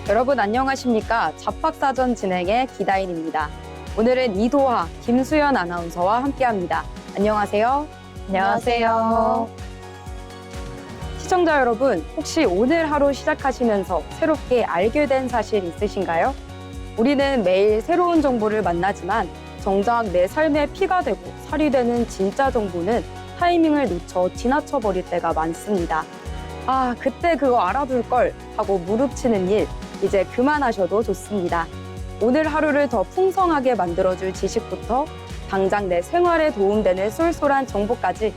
여러분 안녕하십니까? 잡학사전 진행의 기다인입니다. 오늘은 이도하, 김수연 아나운서와 함께합니다. 안녕하세요. 안녕하세요. 시청자 여러분, 혹시 오늘 하루 시작하시면서 새롭게 알게 된 사실 있으신가요? 우리는 매일 새로운 정보를 만나지만 정작 내 삶에 피가 되고 살이 되는 진짜 정보는 타이밍을 놓쳐 지나쳐 버릴 때가 많습니다. 아, 그때 그거 알아둘 걸 하고 무릎치는 일, 이제 그만하셔도 좋습니다. 오늘 하루를 더 풍성하게 만들어줄 지식부터 당장 내 생활에 도움되는 쏠쏠한 정보까지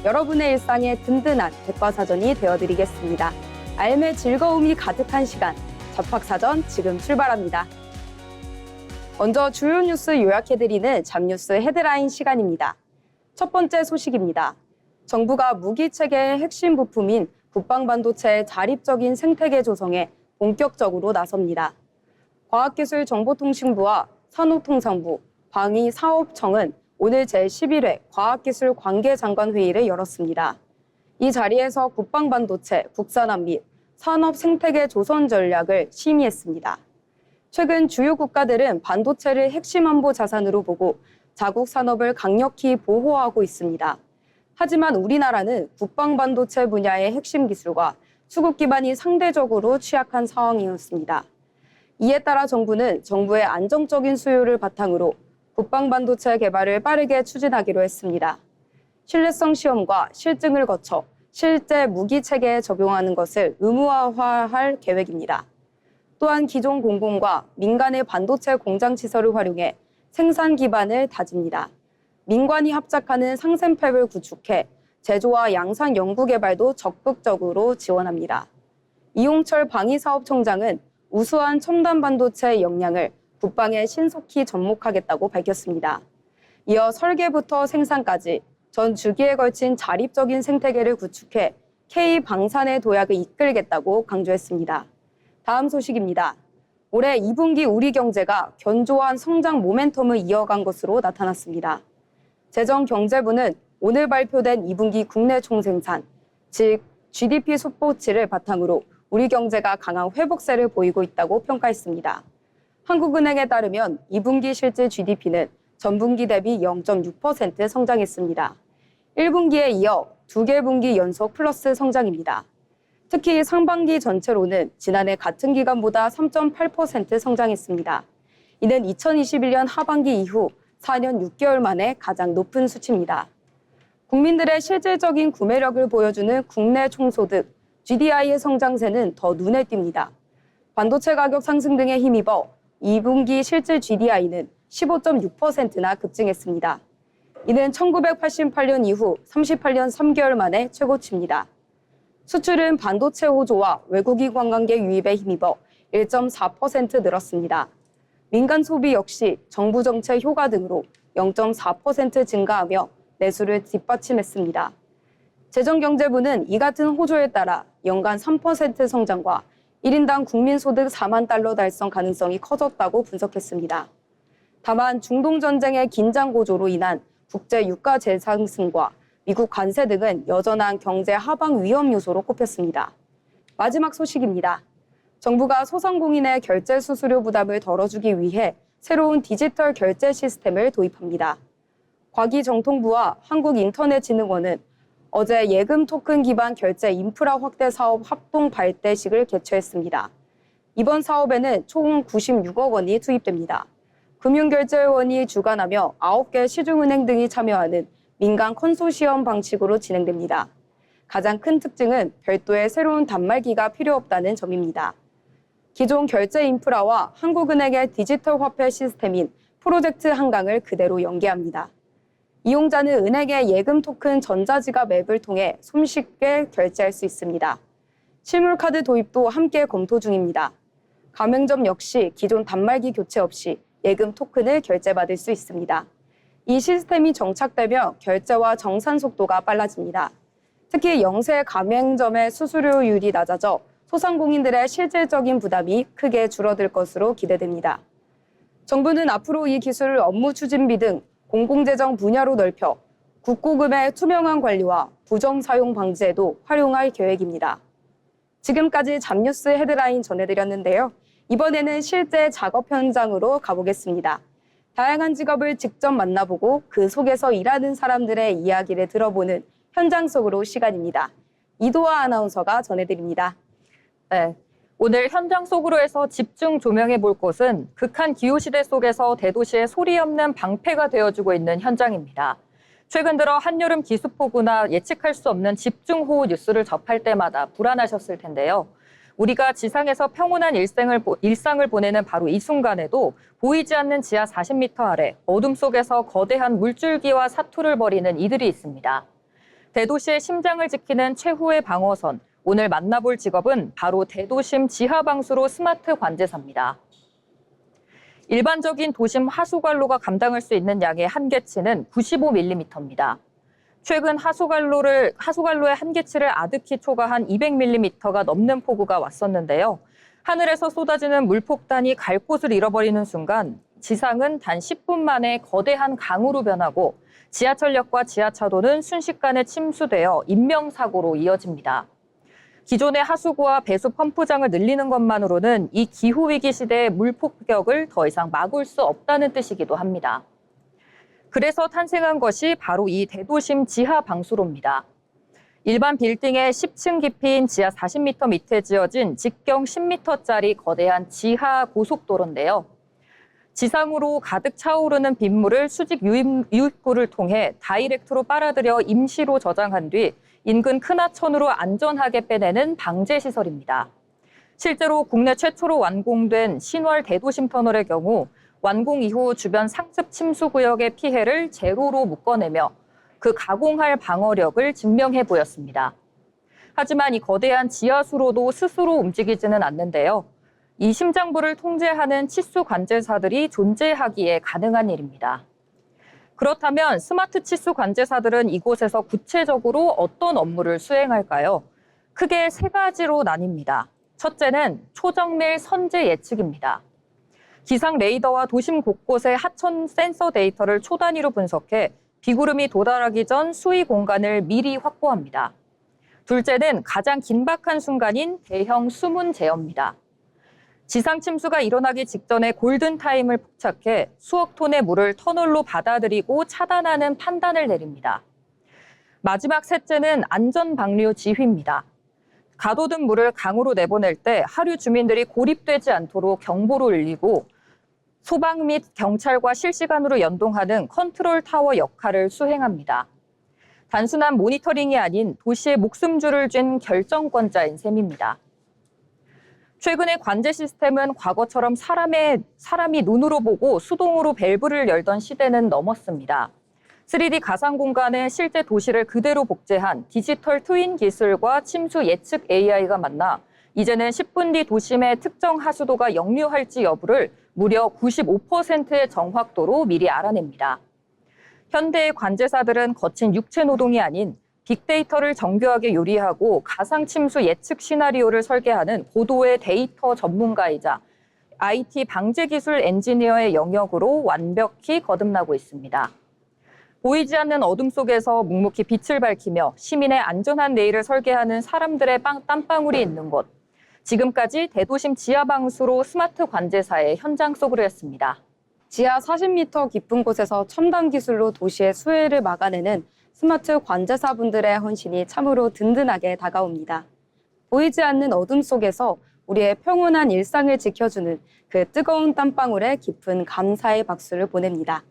여러분의 일상에 든든한 백과사전이 되어드리겠습니다. 알매 즐거움이 가득한 시간, 잡학사전 지금 출발합니다. 먼저 주요 뉴스 요약해드리는 잡뉴스 헤드라인 시간입니다. 첫 번째 소식입니다. 정부가 무기체계의 핵심 부품인 국방반도체의 자립적인 생태계 조성에 본격적으로 나섭니다. 과학기술정보통신부와 산업통상부, 방위사업청은 오늘 제11회 과학기술관계장관회의를 열었습니다. 이 자리에서 국방반도체, 국산화 및 산업 생태계 조선 전략을 심의했습니다. 최근 주요 국가들은 반도체를 핵심 안보 자산으로 보고 자국 산업을 강력히 보호하고 있습니다. 하지만 우리나라는 국방반도체 분야의 핵심 기술과 수급 기반이 상대적으로 취약한 상황이었습니다. 이에 따라 정부는 정부의 안정적인 수요를 바탕으로 국방반도체 개발을 빠르게 추진하기로 했습니다. 신뢰성 시험과 실증을 거쳐 실제 무기 체계에 적용하는 것을 의무화할 계획입니다. 또한 기존 공공과 민간의 반도체 공장 시설을 활용해 생산 기반을 다집니다. 민관이 합작하는 상생팹을 구축해 제조와 양산 연구 개발도 적극적으로 지원합니다. 이용철 방위사업총장은 우수한 첨단 반도체 역량을 국방에 신속히 접목하겠다고 밝혔습니다. 이어 설계부터 생산까지 전 주기에 걸친 자립적인 생태계를 구축해 K방산의 도약을 이끌겠다고 강조했습니다. 다음 소식입니다. 올해 2분기 우리 경제가 견조한 성장 모멘텀을 이어간 것으로 나타났습니다. 재정경제부는 오늘 발표된 2분기 국내 총생산, 즉 GDP 속보치를 바탕으로 우리 경제가 강한 회복세를 보이고 있다고 평가했습니다. 한국은행에 따르면 2분기 실질 GDP는 전분기 대비 0.6% 성장했습니다. 1분기에 이어 2개 분기 연속 플러스 성장입니다. 특히 상반기 전체로는 지난해 같은 기간보다 3.8% 성장했습니다. 이는 2021년 하반기 이후 4년 6개월 만에 가장 높은 수치입니다. 국민들의 실질적인 구매력을 보여주는 국내 총소득, GDI의 성장세는 더 눈에 띕니다. 반도체 가격 상승 등에 힘입어 2분기 실질 GDI는 15.6%나 급증했습니다. 이는 1988년 이후 38년 3개월 만에 최고치입니다. 수출은 반도체 호조와 외국인 관광객 유입에 힘입어 1.4% 늘었습니다. 민간 소비 역시 정부 정책 효과 등으로 0.4% 증가하며 내수를 뒷받침했습니다. 재정경제부는 이 같은 호조에 따라 연간 3% 성장과 1인당 국민소득 4만 달러 달성 가능성이 커졌다고 분석했습니다. 다만 중동전쟁의 긴장 고조로 인한 국제 유가 재상승과 미국 관세 등은 여전한 경제 하방 위험 요소로 꼽혔습니다. 마지막 소식입니다. 정부가 소상공인의 결제 수수료 부담을 덜어주기 위해 새로운 디지털 결제 시스템을 도입합니다. 과기정통부와 한국인터넷진흥원은 어제 예금 토큰 기반 결제 인프라 확대 사업 합동 발대식을 개최했습니다. 이번 사업에는 총 96억 원이 투입됩니다. 금융결제원이 주관하며 9개 시중은행 등이 참여하는 민간 컨소시엄 방식으로 진행됩니다. 가장 큰 특징은 별도의 새로운 단말기가 필요 없다는 점입니다. 기존 결제 인프라와 한국은행의 디지털 화폐 시스템인 프로젝트 한강을 그대로 연계합니다. 이용자는 은행의 예금 토큰 전자지갑 앱을 통해 손쉽게 결제할 수 있습니다. 실물카드 도입도 함께 검토 중입니다. 가맹점 역시 기존 단말기 교체 없이 예금 토큰을 결제받을 수 있습니다. 이 시스템이 정착되며 결제와 정산 속도가 빨라집니다. 특히 영세 가맹점의 수수료율이 낮아져 소상공인들의 실질적인 부담이 크게 줄어들 것으로 기대됩니다. 정부는 앞으로 이 기술을 업무 추진비 등 공공재정 분야로 넓혀 국고금의 투명한 관리와 부정 사용 방지에도 활용할 계획입니다. 지금까지 잡뉴스 헤드라인 전해드렸는데요. 이번에는 실제 작업 현장으로 가보겠습니다. 다양한 직업을 직접 만나보고 그 속에서 일하는 사람들의 이야기를 들어보는 현장 속으로 시간입니다. 이도아 아나운서가 전해드립니다. 네. 오늘 현장 속으로 해서 집중 조명해 볼 곳은 극한 기후시대 속에서 대도시의 소리 없는 방패가 되어주고 있는 현장입니다. 최근 들어 한여름 기습폭우나 예측할 수 없는 집중호우 뉴스를 접할 때마다 불안하셨을 텐데요. 우리가 지상에서 평온한 일상을 보내는 바로 이 순간에도 보이지 않는 지하 40m 아래 어둠 속에서 거대한 물줄기와 사투를 벌이는 이들이 있습니다. 대도시의 심장을 지키는 최후의 방어선, 오늘 만나볼 직업은 바로 대도심 지하방수로 스마트 관제사입니다. 일반적인 도심 하수관로가 감당할 수 있는 양의 한계치는 95mm입니다. 최근 하수관로의 한계치를 아득히 초과한 200mm가 넘는 폭우가 왔었는데요. 하늘에서 쏟아지는 물폭탄이 갈 곳을 잃어버리는 순간 지상은 단 10분 만에 거대한 강으로 변하고 지하철역과 지하차도는 순식간에 침수되어 인명사고로 이어집니다. 기존의 하수구와 배수 펌프장을 늘리는 것만으로는 이 기후위기 시대의 물폭격을 더 이상 막을 수 없다는 뜻이기도 합니다. 그래서 탄생한 것이 바로 이 대도심 지하 방수로입니다. 일반 빌딩의 10층 깊이인 지하 40m 밑에 지어진 직경 10m짜리 거대한 지하 고속도로인데요. 지상으로 가득 차오르는 빗물을 수직 유입구를 통해 다이렉트로 빨아들여 임시로 저장한 뒤 인근 큰 하천으로 안전하게 빼내는 방제시설입니다. 실제로 국내 최초로 완공된 신월 대도심 터널의 경우 완공 이후 주변 상습 침수 구역의 피해를 제로로 묶어내며 그 가공할 방어력을 증명해 보였습니다. 하지만 이 거대한 지하수로도 스스로 움직이지는 않는데요. 이 심장부를 통제하는 치수 관제사들이 존재하기에 가능한 일입니다. 그렇다면 스마트 치수 관제사들은 이곳에서 구체적으로 어떤 업무를 수행할까요? 크게 세 가지로 나뉩니다. 첫째는 초정밀 선제 예측입니다. 기상 레이더와 도심 곳곳의 하천 센서 데이터를 초단위로 분석해 비구름이 도달하기 전 수위 공간을 미리 확보합니다. 둘째는 가장 긴박한 순간인 대형 수문 제어입니다. 지상 침수가 일어나기 직전에 골든타임을 포착해 수억 톤의 물을 터널로 받아들이고 차단하는 판단을 내립니다. 마지막 셋째는 안전방류 지휘입니다. 가둬둔 물을 강으로 내보낼 때 하류 주민들이 고립되지 않도록 경보를 울리고 소방 및 경찰과 실시간으로 연동하는 컨트롤 타워 역할을 수행합니다. 단순한 모니터링이 아닌 도시의 목숨줄을 쥔 결정권자인 셈입니다. 최근의 관제 시스템은 과거처럼 사람이 눈으로 보고 수동으로 밸브를 열던 시대는 넘었습니다. 3D 가상 공간에 실제 도시를 그대로 복제한 디지털 트윈 기술과 침수 예측 AI가 만나 이제는 10분 뒤 도심의 특정 하수도가 역류할지 여부를 무려 95%의 정확도로 미리 알아냅니다. 현대의 관제사들은 거친 육체 노동이 아닌 빅데이터를 정교하게 요리하고 가상 침수 예측 시나리오를 설계하는 고도의 데이터 전문가이자 IT 방제 기술 엔지니어의 영역으로 완벽히 거듭나고 있습니다. 보이지 않는 어둠 속에서 묵묵히 빛을 밝히며 시민의 안전한 내일을 설계하는 사람들의 땀방울이 있는 곳. 지금까지 대도심 지하방수로 스마트 관제사의 현장 속으로 했습니다. 지하 40m 깊은 곳에서 첨단 기술로 도시의 수해를 막아내는 스마트 관제사분들의 헌신이 참으로 든든하게 다가옵니다. 보이지 않는 어둠 속에서 우리의 평온한 일상을 지켜주는 그 뜨거운 땀방울에 깊은 감사의 박수를 보냅니다.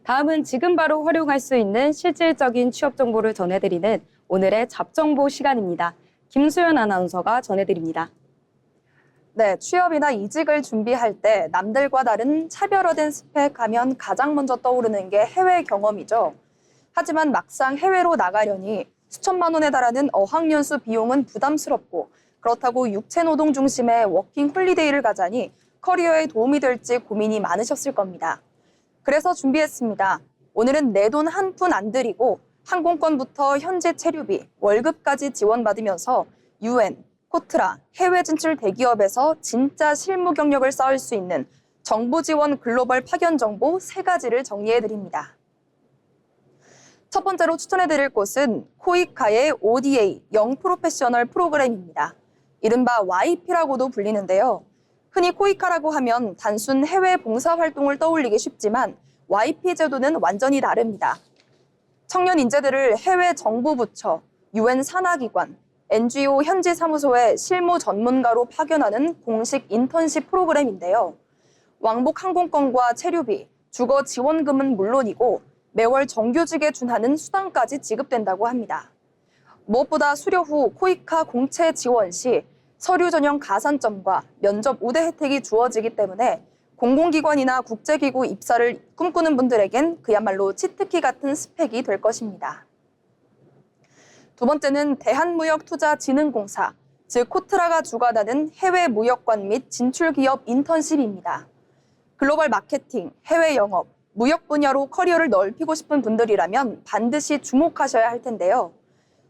다음은 지금 바로 활용할 수 있는 실질적인 취업 정보를 전해드리는 오늘의 잡정보 시간입니다. 김수연 아나운서가 전해드립니다. 네, 취업이나 이직을 준비할 때 남들과 다른 차별화된 스펙 하면 가장 먼저 떠오르는 게 해외 경험이죠. 하지만 막상 해외로 나가려니 수천만 원에 달하는 어학연수 비용은 부담스럽고 그렇다고 육체노동 중심의 워킹 홀리데이를 가자니 커리어에 도움이 될지 고민이 많으셨을 겁니다. 그래서 준비했습니다. 오늘은 내 돈 한 푼 안 들이고 항공권부터 현재 체류비, 월급까지 지원받으면서 UN, 코트라, 해외 진출 대기업에서 진짜 실무 경력을 쌓을 수 있는 정부 지원 글로벌 파견 정보 3가지를 정리해드립니다. 첫 번째로 추천해드릴 곳은 코이카의 ODA, 영 프로페셔널 프로그램입니다. 이른바 YP라고도 불리는데요. 흔히 코이카라고 하면 단순 해외 봉사활동을 떠올리기 쉽지만 YP 제도는 완전히 다릅니다. 청년 인재들을 해외 정부 부처, UN 산하기관, NGO 현지 사무소에 실무 전문가로 파견하는 공식 인턴십 프로그램인데요. 왕복 항공권과 체류비, 주거 지원금은 물론이고 매월 정규직에 준하는 수당까지 지급된다고 합니다. 무엇보다 수료 후 코이카 공채 지원 시 서류 전형 가산점과 면접 우대 혜택이 주어지기 때문에 공공기관이나 국제기구 입사를 꿈꾸는 분들에겐 그야말로 치트키 같은 스펙이 될 것입니다. 두 번째는 대한무역투자진흥공사, 즉 코트라가 주관하는 해외 무역관 및 진출기업 인턴십입니다. 글로벌 마케팅, 해외 영업, 무역 분야로 커리어를 넓히고 싶은 분들이라면 반드시 주목하셔야 할 텐데요.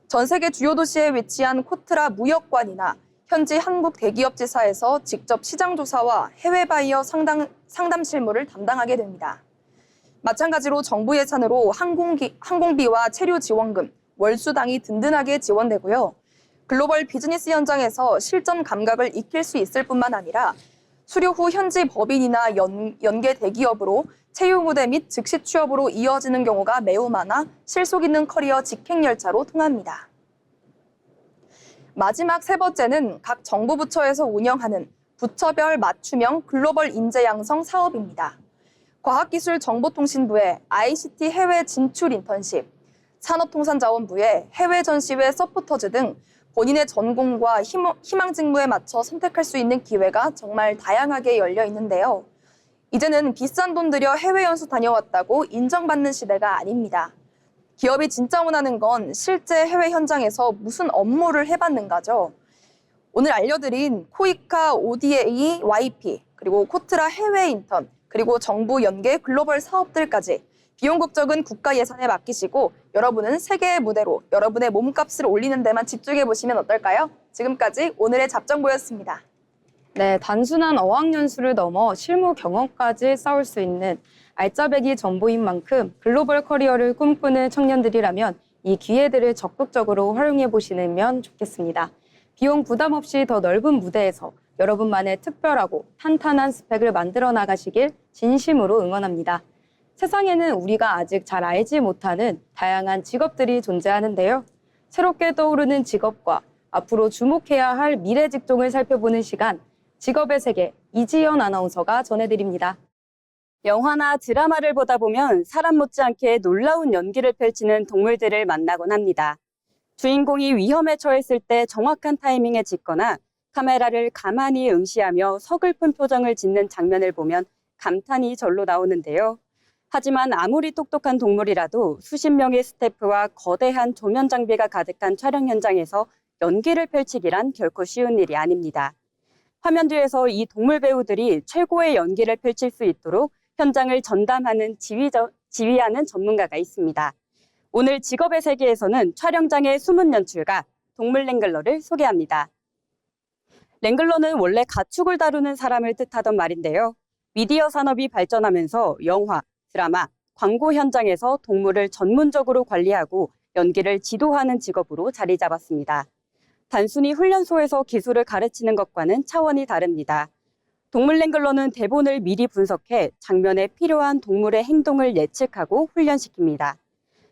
전 세계 주요 도시에 위치한 코트라 무역관이나 현지 한국 대기업 지사에서 직접 시장 조사와 해외 바이어 상담 실무를 담당하게 됩니다. 마찬가지로 정부 예산으로 항공비와 체류 지원금, 월수당이 든든하게 지원되고요. 글로벌 비즈니스 현장에서 실전 감각을 익힐 수 있을 뿐만 아니라 수료 후 현지 법인이나 연계 대기업으로 채용 우대 및 즉시 취업으로 이어지는 경우가 매우 많아 실속 있는 커리어 직행 열차로 통합니다. 마지막 세 번째는 각 정부 부처에서 운영하는 부처별 맞춤형 글로벌 인재 양성 사업입니다. 과학기술정보통신부의 ICT 해외 진출 인턴십, 산업통상자원부의 해외 전시회 서포터즈 등 본인의 전공과 희망 직무에 맞춰 선택할 수 있는 기회가 정말 다양하게 열려 있는데요. 이제는 비싼 돈 들여 해외 연수 다녀왔다고 인정받는 시대가 아닙니다. 기업이 진짜 원하는 건 실제 해외 현장에서 무슨 업무를 해봤는가죠. 오늘 알려드린 코이카 ODA YP, 그리고 코트라 해외 인턴, 그리고 정부 연계 글로벌 사업들까지 비용 국적은 국가 예산에 맡기시고 여러분은 세계의 무대로 여러분의 몸값을 올리는 데만 집중해 보시면 어떨까요? 지금까지 오늘의 잡정보였습니다. 네, 단순한 어학연수를 넘어 실무 경험까지 쌓을 수 있는 알짜배기 정보인 만큼 글로벌 커리어를 꿈꾸는 청년들이라면 이 기회들을 적극적으로 활용해 보시면 좋겠습니다. 비용 부담 없이 더 넓은 무대에서 여러분만의 특별하고 탄탄한 스펙을 만들어 나가시길 진심으로 응원합니다. 세상에는 우리가 아직 잘 알지 못하는 다양한 직업들이 존재하는데요. 새롭게 떠오르는 직업과 앞으로 주목해야 할 미래 직종을 살펴보는 시간, 직업의 세계 이지연 아나운서가 전해드립니다. 영화나 드라마를 보다 보면 사람 못지않게 놀라운 연기를 펼치는 동물들을 만나곤 합니다. 주인공이 위험에 처했을 때 정확한 타이밍에 짖거나 카메라를 가만히 응시하며 서글픈 표정을 짓는 장면을 보면 감탄이 절로 나오는데요. 하지만 아무리 똑똑한 동물이라도 수십 명의 스태프와 거대한 조면 장비가 가득한 촬영 현장에서 연기를 펼치기란 결코 쉬운 일이 아닙니다. 화면 뒤에서 이 동물 배우들이 최고의 연기를 펼칠 수 있도록 현장을 전담하는 지휘하는 전문가가 있습니다. 오늘 직업의 세계에서는 촬영장의 숨은 연출가 동물 랭글러를 소개합니다. 랭글러는 원래 가축을 다루는 사람을 뜻하던 말인데요. 미디어 산업이 발전하면서 영화, 드라마, 광고 현장에서 동물을 전문적으로 관리하고 연기를 지도하는 직업으로 자리 잡았습니다. 단순히 훈련소에서 기술을 가르치는 것과는 차원이 다릅니다. 동물 랭글러는 대본을 미리 분석해 장면에 필요한 동물의 행동을 예측하고 훈련시킵니다.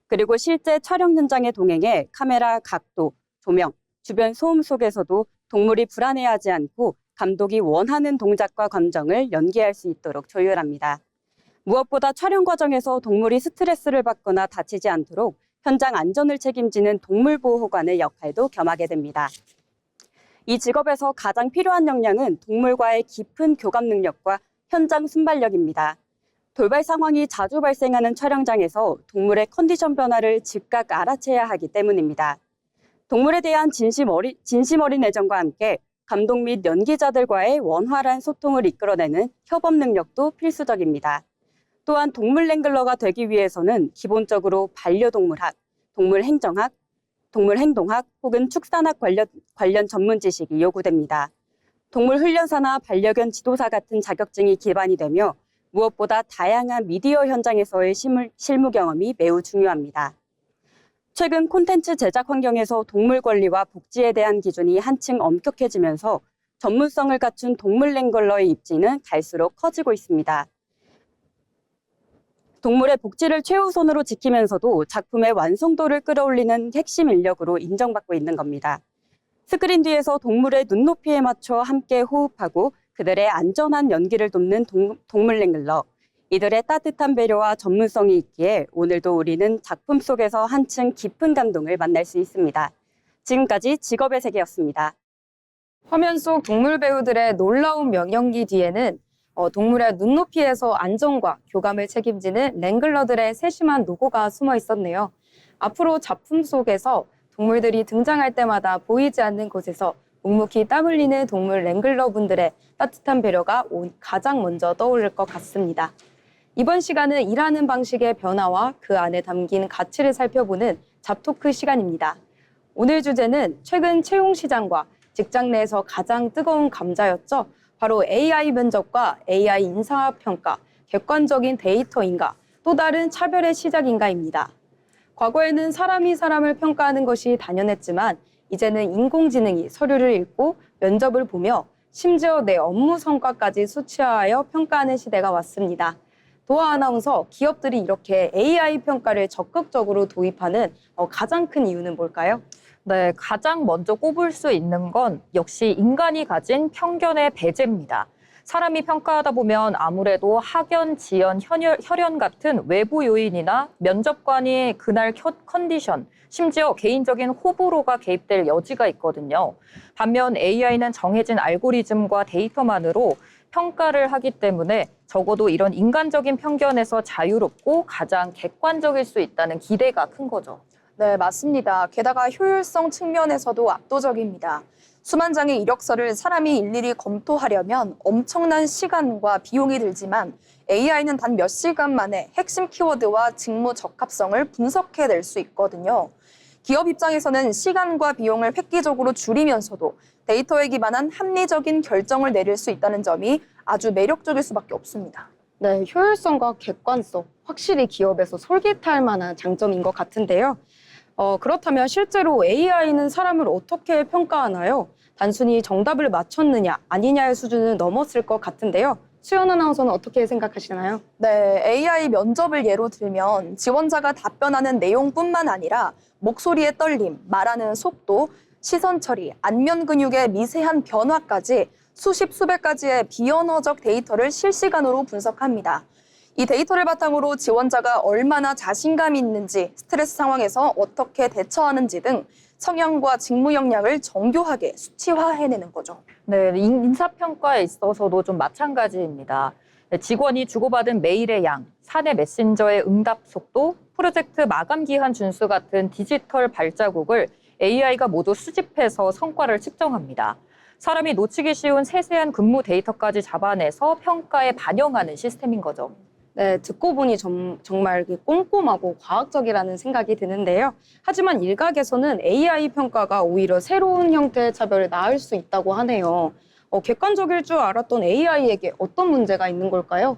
그리고 실제 촬영 현장에 동행해 카메라 각도, 조명, 주변 소음 속에서도 동물이 불안해하지 않고 감독이 원하는 동작과 감정을 연기할 수 있도록 조율합니다. 무엇보다 촬영 과정에서 동물이 스트레스를 받거나 다치지 않도록 현장 안전을 책임지는 동물보호관의 역할도 겸하게 됩니다. 이 직업에서 가장 필요한 역량은 동물과의 깊은 교감 능력과 현장 순발력입니다. 돌발 상황이 자주 발생하는 촬영장에서 동물의 컨디션 변화를 즉각 알아채야 하기 때문입니다. 동물에 대한 진심 어린 애정과 함께 감독 및 연기자들과의 원활한 소통을 이끌어내는 협업 능력도 필수적입니다. 또한 동물 랭글러가 되기 위해서는 기본적으로 반려동물학, 동물행정학, 동물행동학 혹은 축산학 관련 전문 지식이 요구됩니다. 동물훈련사나 반려견 지도사 같은 자격증이 기반이 되며 무엇보다 다양한 미디어 현장에서의 실무 경험이 매우 중요합니다. 최근 콘텐츠 제작 환경에서 동물 권리와 복지에 대한 기준이 한층 엄격해지면서 전문성을 갖춘 동물 랭글러의 입지는 갈수록 커지고 있습니다. 동물의 복지를 최우선으로 지키면서도 작품의 완성도를 끌어올리는 핵심 인력으로 인정받고 있는 겁니다. 스크린 뒤에서 동물의 눈높이에 맞춰 함께 호흡하고 그들의 안전한 연기를 돕는 동물 랭글러. 이들의 따뜻한 배려와 전문성이 있기에 오늘도 우리는 작품 속에서 한층 깊은 감동을 만날 수 있습니다. 지금까지 직업의 세계였습니다. 화면 속 동물 배우들의 놀라운 명연기 뒤에는 동물의 눈높이에서 안전과 교감을 책임지는 랭글러들의 세심한 노고가 숨어 있었네요. 앞으로 작품 속에서 동물들이 등장할 때마다 보이지 않는 곳에서 묵묵히 땀 흘리는 동물 랭글러 분들의 따뜻한 배려가 가장 먼저 떠오를 것 같습니다. 이번 시간은 일하는 방식의 변화와 그 안에 담긴 가치를 살펴보는 잡토크 시간입니다. 오늘 주제는 최근 채용 시장과 직장 내에서 가장 뜨거운 감자였죠. 바로 AI 면접과 AI 인사평가, 객관적인 데이터인가, 또 다른 차별의 시작인가입니다. 과거에는 사람이 사람을 평가하는 것이 당연했지만 이제는 인공지능이 서류를 읽고 면접을 보며 심지어 내 업무 성과까지 수치화하여 평가하는 시대가 왔습니다. 도하 아나운서, 기업들이 이렇게 AI 평가를 적극적으로 도입하는 가장 큰 이유는 뭘까요? 네, 가장 먼저 꼽을 수 있는 건 역시 인간이 가진 편견의 배제입니다. 사람이 평가하다 보면 아무래도 학연, 지연, 혈연 같은 외부 요인이나 면접관이 그날 컨디션, 심지어 개인적인 호불호가 개입될 여지가 있거든요. 반면 AI는 정해진 알고리즘과 데이터만으로 평가를 하기 때문에 적어도 이런 인간적인 편견에서 자유롭고 가장 객관적일 수 있다는 기대가 큰 거죠. 네, 맞습니다. 게다가 효율성 측면에서도 압도적입니다. 수만 장의 이력서를 사람이 일일이 검토하려면 엄청난 시간과 비용이 들지만 AI는 단 몇 시간 만에 핵심 키워드와 직무 적합성을 분석해낼 수 있거든요. 기업 입장에서는 시간과 비용을 획기적으로 줄이면서도 데이터에 기반한 합리적인 결정을 내릴 수 있다는 점이 아주 매력적일 수밖에 없습니다. 네, 효율성과 객관성, 확실히 기업에서 솔깃할 만한 장점인 것 같은데요. 그렇다면 실제로 AI는 사람을 어떻게 평가하나요? 단순히 정답을 맞췄느냐, 아니냐의 수준은 넘었을 것 같은데요. 수연 아나운서는 어떻게 생각하시나요? 네, AI 면접을 예로 들면 지원자가 답변하는 내용뿐만 아니라 목소리의 떨림, 말하는 속도, 시선 처리, 안면 근육의 미세한 변화까지 수십 수백 가지의 비언어적 데이터를 실시간으로 분석합니다. 이 데이터를 바탕으로 지원자가 얼마나 자신감이 있는지, 스트레스 상황에서 어떻게 대처하는지 등 성향과 직무 역량을 정교하게 수치화해내는 거죠. 네, 인사평가에 있어서도 좀 마찬가지입니다. 직원이 주고받은 메일의 양, 사내 메신저의 응답 속도, 프로젝트 마감 기한 준수 같은 디지털 발자국을 AI가 모두 수집해서 성과를 측정합니다. 사람이 놓치기 쉬운 세세한 근무 데이터까지 잡아내서 평가에 반영하는 시스템인 거죠. 네, 듣고 보니 정말 꼼꼼하고 과학적이라는 생각이 드는데요. 하지만 일각에서는 AI 평가가 오히려 새로운 형태의 차별을 낳을 수 있다고 하네요. 객관적일 줄 알았던 AI에게 어떤 문제가 있는 걸까요?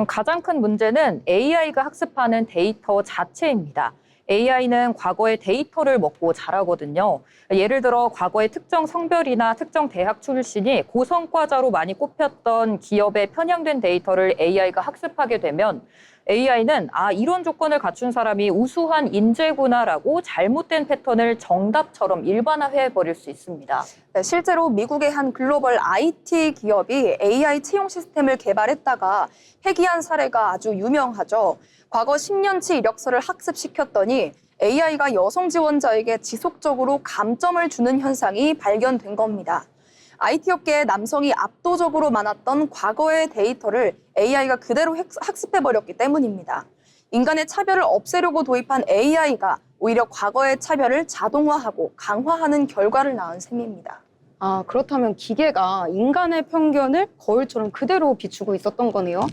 가장 큰 문제는 AI가 학습하는 데이터 자체입니다. AI는 과거의 데이터를 먹고 자라거든요. 예를 들어 과거의 특정 성별이나 특정 대학 출신이 고성과자로 많이 꼽혔던 기업의 편향된 데이터를 AI가 학습하게 되면 AI는 이런 조건을 갖춘 사람이 우수한 인재구나라고 잘못된 패턴을 정답처럼 일반화해버릴 수 있습니다. 네, 실제로 미국의 한 글로벌 IT 기업이 AI 채용 시스템을 개발했다가 폐기한 사례가 아주 유명하죠. 과거 10년치 이력서를 학습시켰더니 AI가 여성 지원자에게 지속적으로 감점을 주는 현상이 발견된 겁니다. IT 업계에 남성이 압도적으로 많았던 과거의 데이터를 AI가 그대로 학습해버렸기 때문입니다. 인간의 차별을 없애려고 도입한 AI가 오히려 과거의 차별을 자동화하고 강화하는 결과를 낳은 셈입니다. 그렇다면 기계가 인간의 편견을 거울처럼 그대로 비추고 있었던 거네요.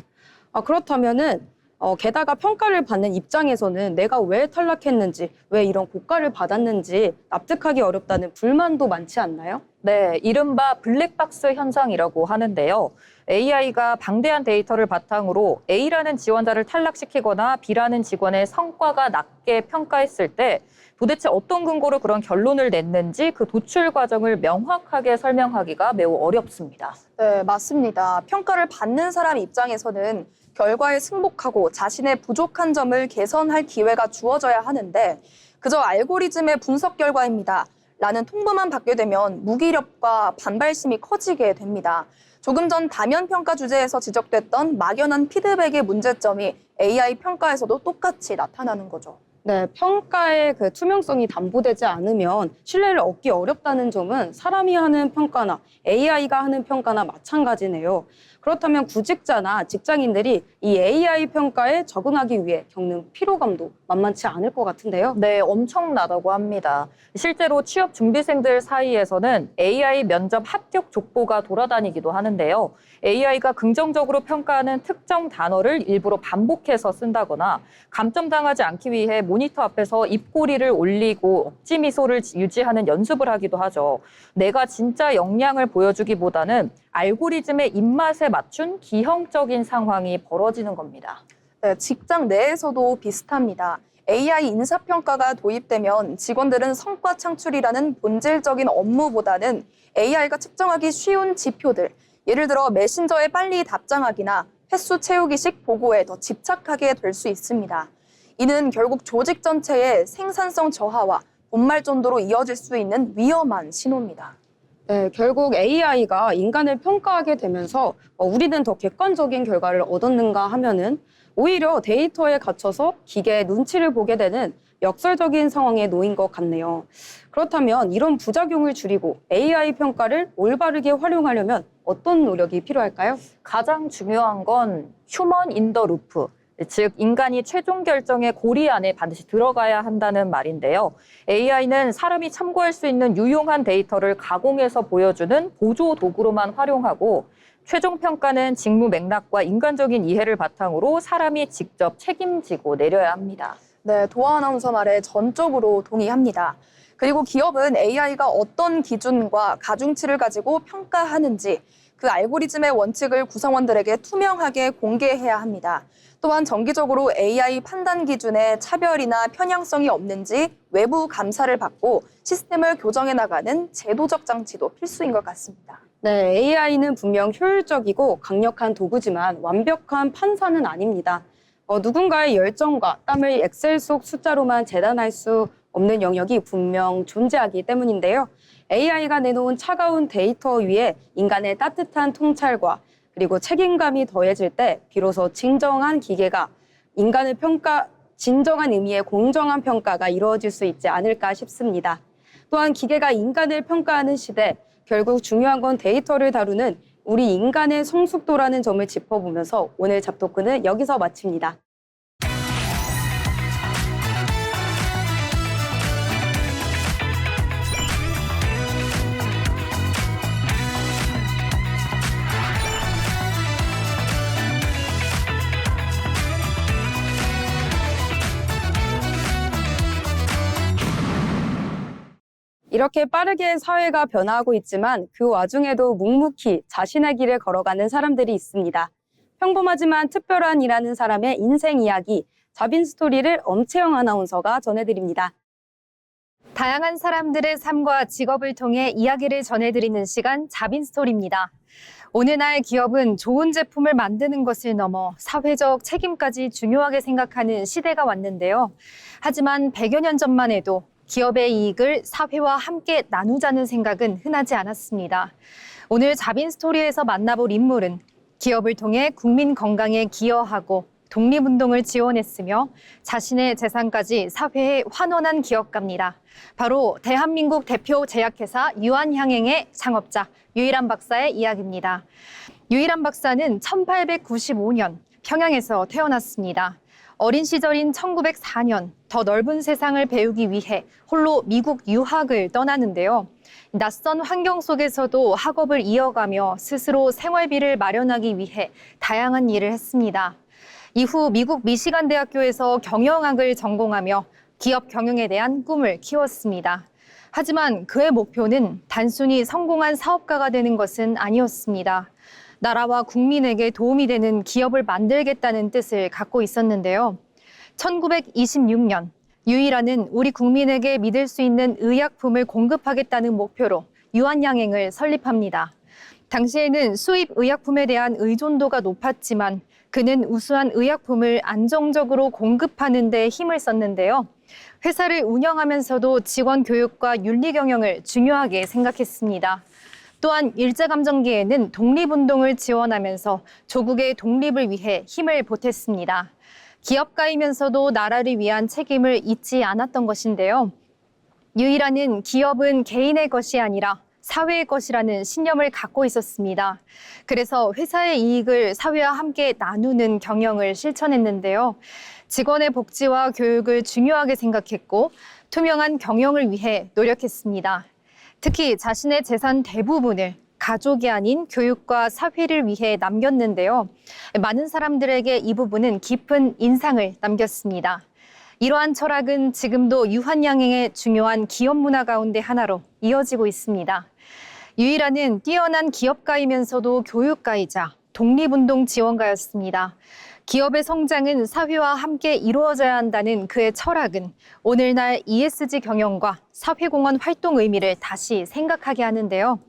그렇다면은 게다가 평가를 받는 입장에서는 내가 왜 탈락했는지, 왜 이런 고가를 받았는지 납득하기 어렵다는 불만도 많지 않나요? 네, 이른바 블랙박스 현상이라고 하는데요. AI가 방대한 데이터를 바탕으로 A라는 지원자를 탈락시키거나 B라는 직원의 성과가 낮게 평가했을 때 도대체 어떤 근거로 그런 결론을 냈는지 그 도출 과정을 명확하게 설명하기가 매우 어렵습니다. 네, 맞습니다. 평가를 받는 사람 입장에서는 결과에 승복하고 자신의 부족한 점을 개선할 기회가 주어져야 하는데 그저 알고리즘의 분석 결과입니다. 라는 통보만 받게 되면 무기력과 반발심이 커지게 됩니다. 조금 전 다면 평가 주제에서 지적됐던 막연한 피드백의 문제점이 AI 평가에서도 똑같이 나타나는 거죠. 네, 평가의 그 투명성이 담보되지 않으면 신뢰를 얻기 어렵다는 점은 사람이 하는 평가나 AI가 하는 평가나 마찬가지네요. 그렇다면 구직자나 직장인들이 이 AI 평가에 적응하기 위해 겪는 피로감도 만만치 않을 것 같은데요. 네, 엄청나다고 합니다. 실제로 취업 준비생들 사이에서는 AI 면접 합격 족보가 돌아다니기도 하는데요. AI가 긍정적으로 평가하는 특정 단어를 일부러 반복해서 쓴다거나 감점당하지 않기 위해 모니터 앞에서 입꼬리를 올리고 억지 미소를 유지하는 연습을 하기도 하죠. 내가 진짜 역량을 보여주기보다는 알고리즘의 입맛에 맞춘 기형적인 상황이 벌어지는 겁니다. 네, 직장 내에서도 비슷합니다. AI 인사평가가 도입되면 직원들은 성과 창출이라는 본질적인 업무보다는 AI가 측정하기 쉬운 지표들, 예를 들어 메신저에 빨리 답장하기나 횟수 채우기식 보고에 더 집착하게 될 수 있습니다. 이는 결국 조직 전체의 생산성 저하와 본말전도로 이어질 수 있는 위험한 신호입니다. 네, 결국 AI가 인간을 평가하게 되면서 우리는 더 객관적인 결과를 얻었는가 하면은 오히려 데이터에 갇혀서 기계의 눈치를 보게 되는 역설적인 상황에 놓인 것 같네요. 그렇다면 이런 부작용을 줄이고 AI 평가를 올바르게 활용하려면 어떤 노력이 필요할까요? 가장 중요한 건 휴먼 인 더 루프, 즉 인간이 최종 결정의 고리 안에 반드시 들어가야 한다는 말인데요. AI는 사람이 참고할 수 있는 유용한 데이터를 가공해서 보여주는 보조 도구로만 활용하고 최종 평가는 직무 맥락과 인간적인 이해를 바탕으로 사람이 직접 책임지고 내려야 합니다. 네, 도하 아나운서 말에 전적으로 동의합니다. 그리고 기업은 AI가 어떤 기준과 가중치를 가지고 평가하는지 그 알고리즘의 원칙을 구성원들에게 투명하게 공개해야 합니다. 또한 정기적으로 AI 판단 기준에 차별이나 편향성이 없는지 외부 감사를 받고 시스템을 교정해 나가는 제도적 장치도 필수인 것 같습니다. 네, AI는 분명 효율적이고 강력한 도구지만 완벽한 판사는 아닙니다. 누군가의 열정과 땀을 엑셀 속 숫자로만 재단할 수 없는 영역이 분명 존재하기 때문인데요. AI가 내놓은 차가운 데이터 위에 인간의 따뜻한 통찰과 그리고 책임감이 더해질 때 비로소 진정한 기계가 인간을 진정한 의미의 공정한 평가가 이루어질 수 있지 않을까 싶습니다. 또한 기계가 인간을 평가하는 시대, 결국 중요한 건 데이터를 다루는 우리 인간의 성숙도라는 점을 짚어보면서 오늘 잡토크는 여기서 마칩니다. 이렇게 빠르게 사회가 변화하고 있지만 그 와중에도 묵묵히 자신의 길을 걸어가는 사람들이 있습니다. 평범하지만 특별한 일하는 사람의 인생 이야기, 자빈 스토리를 엄채영 아나운서가 전해드립니다. 다양한 사람들의 삶과 직업을 통해 이야기를 전해드리는 시간 자빈 스토리입니다. 오늘날 기업은 좋은 제품을 만드는 것을 넘어 사회적 책임까지 중요하게 생각하는 시대가 왔는데요. 하지만 100여 년 전만 해도 기업의 이익을 사회와 함께 나누자는 생각은 흔하지 않았습니다. 오늘 자빈 스토리에서 만나볼 인물은 기업을 통해 국민 건강에 기여하고 독립운동을 지원했으며 자신의 재산까지 사회에 환원한 기업가입니다. 바로 대한민국 대표 제약회사 유한향행의 창업자 유일한 박사의 이야기입니다. 유일한 박사는 1895년 평양에서 태어났습니다. 어린 시절인 1904년 더 넓은 세상을 배우기 위해 홀로 미국 유학을 떠나는데요. 낯선 환경 속에서도 학업을 이어가며 스스로 생활비를 마련하기 위해 다양한 일을 했습니다. 이후 미국 미시간 대학교에서 경영학을 전공하며 기업 경영에 대한 꿈을 키웠습니다. 하지만 그의 목표는 단순히 성공한 사업가가 되는 것은 아니었습니다. 나라와 국민에게 도움이 되는 기업을 만들겠다는 뜻을 갖고 있었는데요. 1926년 유일하는 우리 국민에게 믿을 수 있는 의약품을 공급하겠다는 목표로 유한양행을 설립합니다. 당시에는 수입 의약품에 대한 의존도가 높았지만 그는 우수한 의약품을 안정적으로 공급하는 데 힘을 썼는데요. 회사를 운영하면서도 직원 교육과 윤리 경영을 중요하게 생각했습니다. 또한 일제감정기에는 독립운동을 지원하면서 조국의 독립을 위해 힘을 보탰습니다. 기업가이면서도 나라를 위한 책임을 잊지 않았던 것인데요. 유일하는 기업은 개인의 것이 아니라 사회의 것이라는 신념을 갖고 있었습니다. 그래서 회사의 이익을 사회와 함께 나누는 경영을 실천했는데요. 직원의 복지와 교육을 중요하게 생각했고 투명한 경영을 위해 노력했습니다. 특히 자신의 재산 대부분을 가족이 아닌 교육과 사회를 위해 남겼는데요. 많은 사람들에게 이 부분은 깊은 인상을 남겼습니다. 이러한 철학은 지금도 유한양행의 중요한 기업 문화 가운데 하나로 이어지고 있습니다. 유일하는 뛰어난 기업가이면서도 교육가이자 독립운동 지원가였습니다. 기업의 성장은 사회와 함께 이루어져야 한다는 그의 철학은 오늘날 ESG 경영과 사회공헌 활동 의미를 다시 생각하게 하는데요.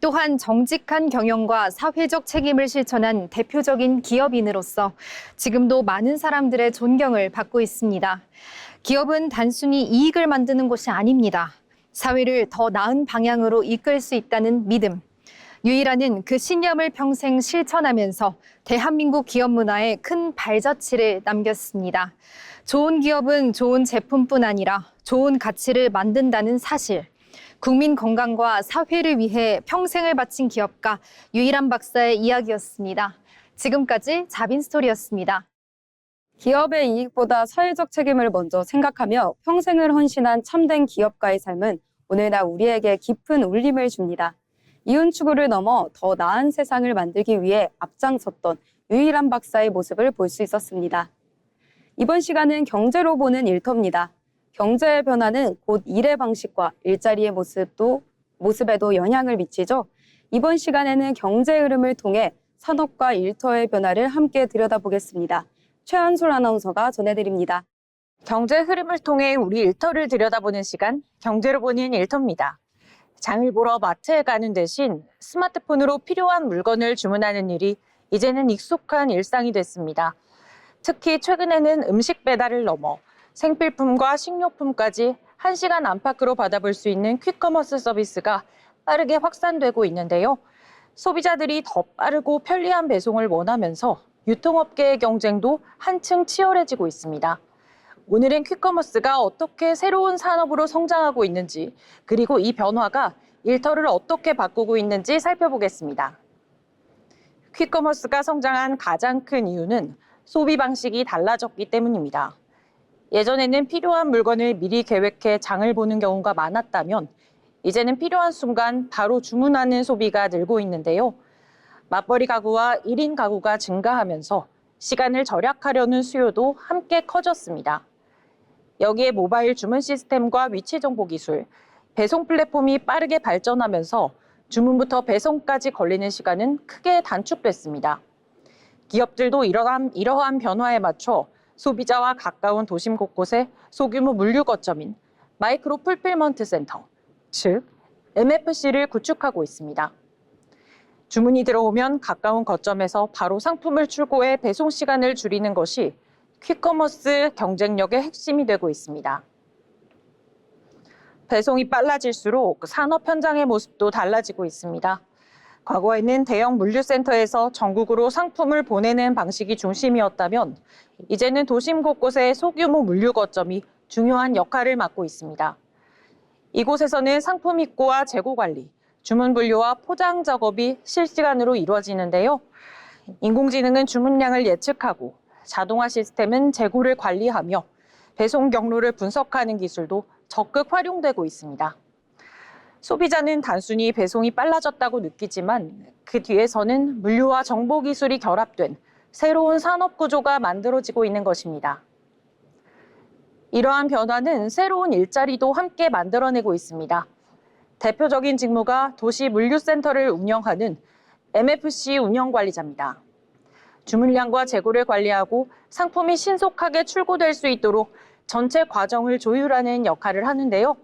또한 정직한 경영과 사회적 책임을 실천한 대표적인 기업인으로서 지금도 많은 사람들의 존경을 받고 있습니다. 기업은 단순히 이익을 만드는 곳이 아닙니다. 사회를 더 나은 방향으로 이끌 수 있다는 믿음. 유일하는 그 신념을 평생 실천하면서 대한민국 기업 문화에 큰 발자취를 남겼습니다. 좋은 기업은 좋은 제품뿐 아니라 좋은 가치를 만든다는 사실. 국민 건강과 사회를 위해 평생을 바친 기업가 유일한 박사의 이야기였습니다. 지금까지 자빈스토리였습니다. 기업의 이익보다 사회적 책임을 먼저 생각하며 평생을 헌신한 참된 기업가의 삶은 오늘날 우리에게 깊은 울림을 줍니다. 이윤 추구를 넘어 더 나은 세상을 만들기 위해 앞장섰던 유일한 박사의 모습을 볼 수 있었습니다. 이번 시간은 경제로 보는 일터입니다. 경제의 변화는 곧 일의 방식과 일자리의 모습에도 영향을 미치죠. 이번 시간에는 경제 흐름을 통해 산업과 일터의 변화를 함께 들여다보겠습니다. 최한솔 아나운서가 전해드립니다. 경제 흐름을 통해 우리 일터를 들여다보는 시간, 경제로 보는 일터입니다. 장을 보러 마트에 가는 대신 스마트폰으로 필요한 물건을 주문하는 일이 이제는 익숙한 일상이 됐습니다. 특히 최근에는 음식 배달을 넘어 생필품과 식료품까지 1시간 안팎으로 받아볼 수 있는 퀵커머스 서비스가 빠르게 확산되고 있는데요. 소비자들이 더 빠르고 편리한 배송을 원하면서 유통업계의 경쟁도 한층 치열해지고 있습니다. 오늘은 퀵커머스가 어떻게 새로운 산업으로 성장하고 있는지, 그리고 이 변화가 일터를 어떻게 바꾸고 있는지 살펴보겠습니다. 퀵커머스가 성장한 가장 큰 이유는 소비 방식이 달라졌기 때문입니다. 예전에는 필요한 물건을 미리 계획해 장을 보는 경우가 많았다면 이제는 필요한 순간 바로 주문하는 소비가 늘고 있는데요. 맞벌이 가구와 1인 가구가 증가하면서 시간을 절약하려는 수요도 함께 커졌습니다. 여기에 모바일 주문 시스템과 위치 정보 기술, 배송 플랫폼이 빠르게 발전하면서 주문부터 배송까지 걸리는 시간은 크게 단축됐습니다. 기업들도 이러한 변화에 맞춰 소비자와 가까운 도심 곳곳에 소규모 물류 거점인 마이크로 풀필먼트 센터, 즉 MFC를 구축하고 있습니다. 주문이 들어오면 가까운 거점에서 바로 상품을 출고해 배송 시간을 줄이는 것이 퀵커머스 경쟁력의 핵심이 되고 있습니다. 배송이 빨라질수록 산업 현장의 모습도 달라지고 있습니다. 과거에는 대형 물류센터에서 전국으로 상품을 보내는 방식이 중심이었다면 이제는 도심 곳곳의 소규모 물류 거점이 중요한 역할을 맡고 있습니다. 이곳에서는 상품 입고와 재고 관리, 주문 분류와 포장 작업이 실시간으로 이루어지는데요. 인공지능은 주문량을 예측하고 자동화 시스템은 재고를 관리하며 배송 경로를 분석하는 기술도 적극 활용되고 있습니다. 소비자는 단순히 배송이 빨라졌다고 느끼지만 그 뒤에서는 물류와 정보 기술이 결합된 새로운 산업 구조가 만들어지고 있는 것입니다. 이러한 변화는 새로운 일자리도 함께 만들어내고 있습니다. 대표적인 직무가 도시물류센터를 운영하는 MFC 운영관리자입니다. 주문량과 재고를 관리하고 상품이 신속하게 출고될 수 있도록 전체 과정을 조율하는 역할을 하는데요.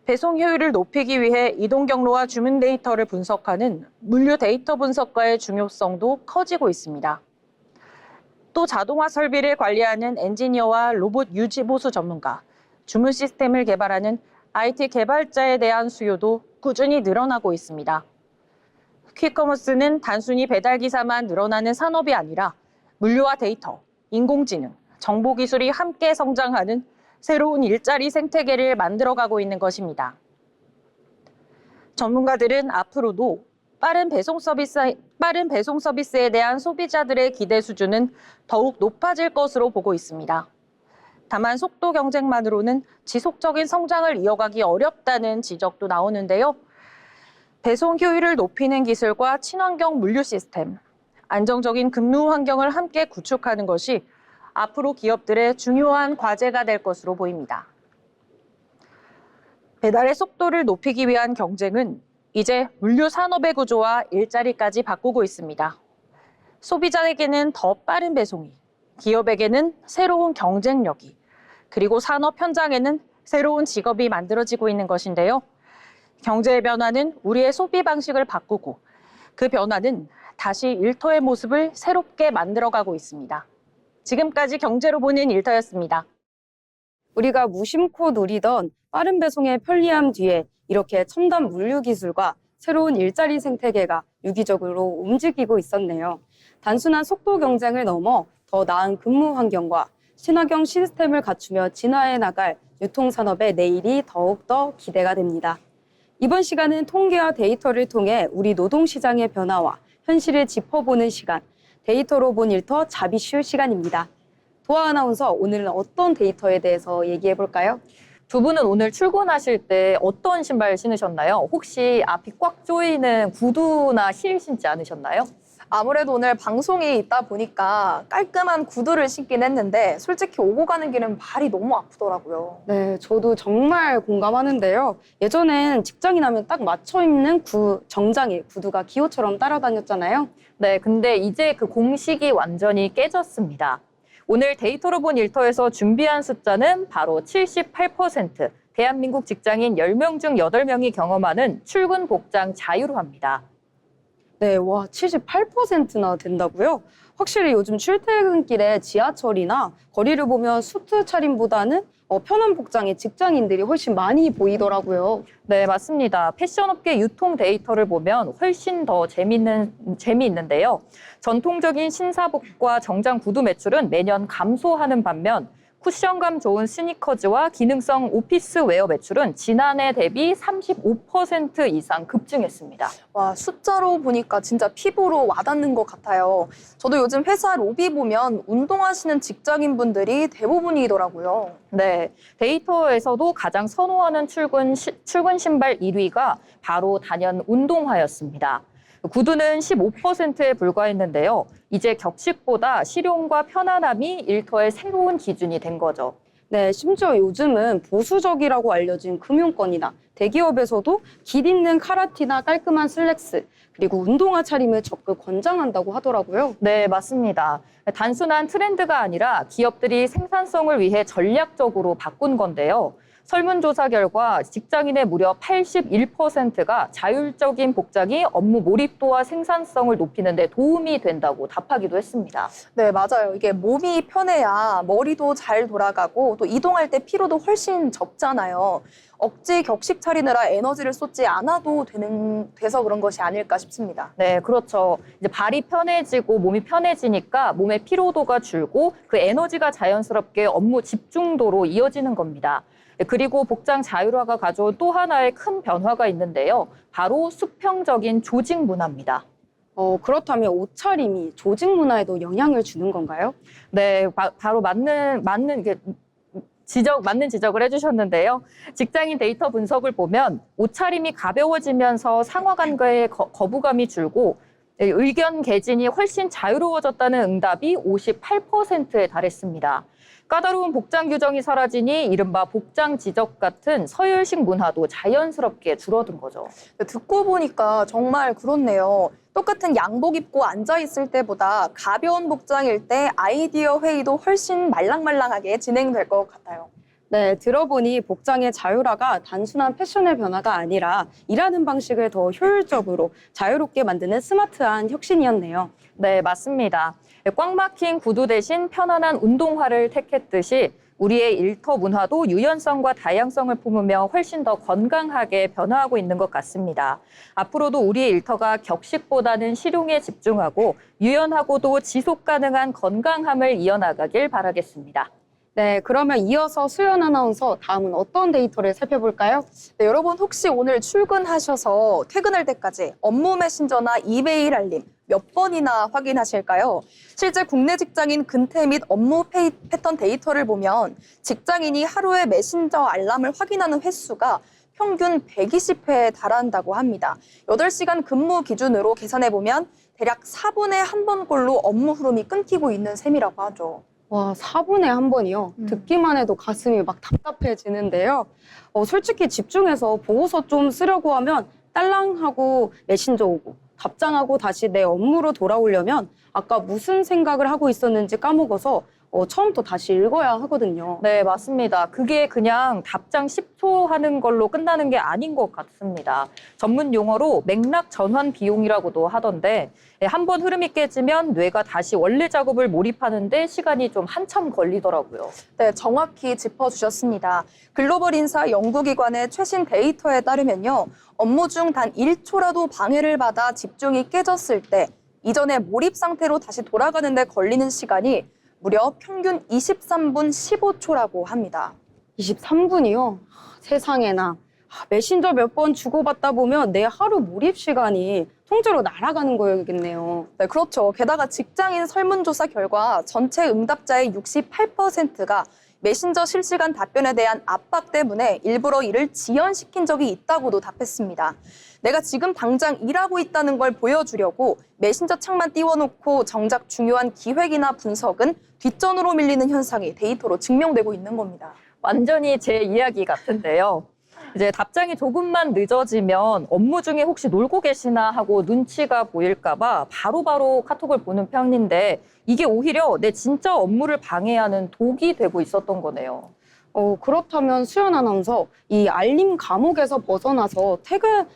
배송 효율을 높이기 위해 이동 경로와 주문 데이터를 분석하는 물류 데이터 분석과의 중요성도 커지고 있습니다. 또 자동화 설비를 관리하는 엔지니어와 로봇 유지 보수 전문가, 주문 시스템을 개발하는 IT 개발자에 대한 수요도 꾸준히 늘어나고 있습니다. 퀵커머스는 단순히 배달기사만 늘어나는 산업이 아니라 물류와 데이터, 인공지능, 정보기술이 함께 성장하는 새로운 일자리 생태계를 만들어가고 있는 것입니다. 전문가들은 앞으로도 빠른 배송 서비스에 대한 소비자들의 기대 수준은 더욱 높아질 것으로 보고 있습니다. 다만 속도 경쟁만으로는 지속적인 성장을 이어가기 어렵다는 지적도 나오는데요. 배송 효율을 높이는 기술과 친환경 물류 시스템, 안정적인 근무 환경을 함께 구축하는 것이 앞으로 기업들의 중요한 과제가 될 것으로 보입니다. 배달의 속도를 높이기 위한 경쟁은 이제 물류 산업의 구조와 일자리까지 바꾸고 있습니다. 소비자에게는 더 빠른 배송이, 기업에게는 새로운 경쟁력이, 그리고 산업 현장에는 새로운 직업이 만들어지고 있는 것인데요. 경제의 변화는 우리의 소비 방식을 바꾸고 그 변화는 다시 일터의 모습을 새롭게 만들어가고 있습니다. 지금까지 경제로 보는 일터였습니다. 우리가 무심코 누리던 빠른 배송의 편리함 뒤에 이렇게 첨단 물류 기술과 새로운 일자리 생태계가 유기적으로 움직이고 있었네요. 단순한 속도 경쟁을 넘어 더 나은 근무 환경과 친환경 시스템을 갖추며 진화해 나갈 유통산업의 내일이 더욱더 기대가 됩니다. 이번 시간은 통계와 데이터를 통해 우리 노동시장의 변화와 현실을 짚어보는 시간, 데이터로 본 일터 자비슈 시간입니다. 도아 아나운서, 오늘은 어떤 데이터에 대해서 얘기해 볼까요? 두 분은 오늘 출근하실 때 어떤 신발 신으셨나요? 혹시 앞이 꽉 조이는 구두나 힐 신지 않으셨나요? 아무래도 오늘 방송이 있다 보니까 깔끔한 구두를 신긴 했는데 솔직히 오고 가는 길은 발이 너무 아프더라고요. 네, 저도 정말 공감하는데요. 예전엔 직장인 하면 딱 맞춰 입는 정장에 구두가 기호처럼 따라다녔잖아요. 네, 근데 이제 그 공식이 완전히 깨졌습니다. 오늘 데이터로 본 일터에서 준비한 숫자는 바로 78%. 대한민국 직장인 10명 중 8명이 경험하는 출근 복장 자유로합니다. 네, 와, 78%나 된다고요? 확실히 요즘 출퇴근길에 지하철이나 거리를 보면 수트 차림보다는 편한 복장의 직장인들이 훨씬 많이 보이더라고요. 네, 맞습니다. 패션업계 유통 데이터를 보면 훨씬 더 재미있는데요. 전통적인 신사복과 정장 구두 매출은 매년 감소하는 반면 쿠션감 좋은 스니커즈와 기능성 오피스 웨어 매출은 지난해 대비 35% 이상 급증했습니다. 와, 숫자로 보니까 진짜 피부로 와닿는 것 같아요. 저도 요즘 회사 로비 보면 운동하시는 직장인분들이 대부분이더라고요. 네, 데이터에서도 가장 선호하는 출근 신발 1위가 바로 단연 운동화였습니다. 구두는 15%에 불과했는데요. 이제 격식보다 실용과 편안함이 일터의 새로운 기준이 된 거죠. 네, 심지어 요즘은 보수적이라고 알려진 금융권이나 대기업에서도 길 있는 카라티나 깔끔한 슬랙스, 그리고 운동화 차림을 적극 권장한다고 하더라고요. 네, 맞습니다. 단순한 트렌드가 아니라 기업들이 생산성을 위해 전략적으로 바꾼 건데요. 설문조사 결과 직장인의 무려 81%가 자율적인 복장이 업무 몰입도와 생산성을 높이는 데 도움이 된다고 답하기도 했습니다. 네, 맞아요. 이게 몸이 편해야 머리도 잘 돌아가고 또 이동할 때 피로도 훨씬 적잖아요. 억지 격식 차리느라 에너지를 쏟지 않아도 돼서 그런 것이 아닐까 싶습니다. 네, 그렇죠. 이제 발이 편해지고 몸이 편해지니까 몸의 피로도가 줄고 그 에너지가 자연스럽게 업무 집중도로 이어지는 겁니다. 그리고 복장 자율화가 가져온 또 하나의 큰 변화가 있는데요. 바로 수평적인 조직 문화입니다. 그렇다면 옷차림이 조직 문화에도 영향을 주는 건가요? 네, 바로 맞는 지적을 해주셨는데요. 직장인 데이터 분석을 보면 옷차림이 가벼워지면서 상하 관계의 거부감이 줄고 의견 개진이 훨씬 자유로워졌다는 응답이 58%에 달했습니다. 까다로운 복장 규정이 사라지니 이른바 복장 지적 같은 서열식 문화도 자연스럽게 줄어든 거죠. 듣고 보니까 정말 그렇네요. 똑같은 양복 입고 앉아있을 때보다 가벼운 복장일 때 아이디어 회의도 훨씬 말랑말랑하게 진행될 것 같아요. 네, 들어보니 복장의 자율화가 단순한 패션의 변화가 아니라 일하는 방식을 더 효율적으로 자유롭게 만드는 스마트한 혁신이었네요. 네, 맞습니다. 꽉 막힌 구두 대신 편안한 운동화를 택했듯이 우리의 일터 문화도 유연성과 다양성을 품으며 훨씬 더 건강하게 변화하고 있는 것 같습니다. 앞으로도 우리의 일터가 격식보다는 실용에 집중하고 유연하고도 지속 가능한 건강함을 이어나가길 바라겠습니다. 네, 그러면 이어서 수연 아나운서 다음은 어떤 데이터를 살펴볼까요? 네, 여러분 혹시 오늘 출근하셔서 퇴근할 때까지 업무 메신저나 이메일 알림 몇 번이나 확인하실까요? 실제 국내 직장인 근태 및 업무 패턴 데이터를 보면 직장인이 하루에 메신저 알람을 확인하는 횟수가 평균 120회에 달한다고 합니다. 8시간 근무 기준으로 계산해보면 대략 4분에 1번꼴로 업무 흐름이 끊기고 있는 셈이라고 하죠. 와, 4분에 1번이요. 듣기만 해도 가슴이 막 답답해지는데요. 솔직히 집중해서 보고서 좀 쓰려고 하면 딸랑하고 메신저 오고 답장하고 다시 내 업무로 돌아오려면 아까 무슨 생각을 하고 있었는지 까먹어서 처음부터 다시 읽어야 하거든요. 네, 맞습니다. 그게 그냥 답장 10초 하는 걸로 끝나는 게 아닌 것 같습니다. 전문 용어로 맥락 전환 비용이라고도 하던데 한 번 흐름이 깨지면 뇌가 다시 원래 작업을 몰입하는데 시간이 좀 한참 걸리더라고요. 네, 정확히 짚어주셨습니다. 글로벌 인사 연구기관의 최신 데이터에 따르면요. 업무 중 단 1초라도 방해를 받아 집중이 깨졌을 때 이전의 몰입 상태로 다시 돌아가는 데 걸리는 시간이 무려 평균 23분 15초라고 합니다. 23분이요? 세상에나. 메신저 몇 번 주고받다 보면 내 하루 몰입 시간이 통째로 날아가는 거겠네요. 네, 그렇죠. 게다가 직장인 설문조사 결과 전체 응답자의 68%가 메신저 실시간 답변에 대한 압박 때문에 일부러 일을 지연시킨 적이 있다고도 답했습니다. 내가 지금 당장 일하고 있다는 걸 보여주려고 메신저 창만 띄워놓고 정작 중요한 기획이나 분석은 뒷전으로 밀리는 현상이 데이터로 증명되고 있는 겁니다. 완전히 제 이야기 같은데요. 이제 답장이 조금만 늦어지면 업무 중에 혹시 놀고 계시나 하고 눈치가 보일까 봐 바로바로 카톡을 보는 편인데 이게 오히려 내 진짜 업무를 방해하는 독이 되고 있었던 거네요. 그렇다면 수연 아나운서, 이 알림 감옥에서 벗어나서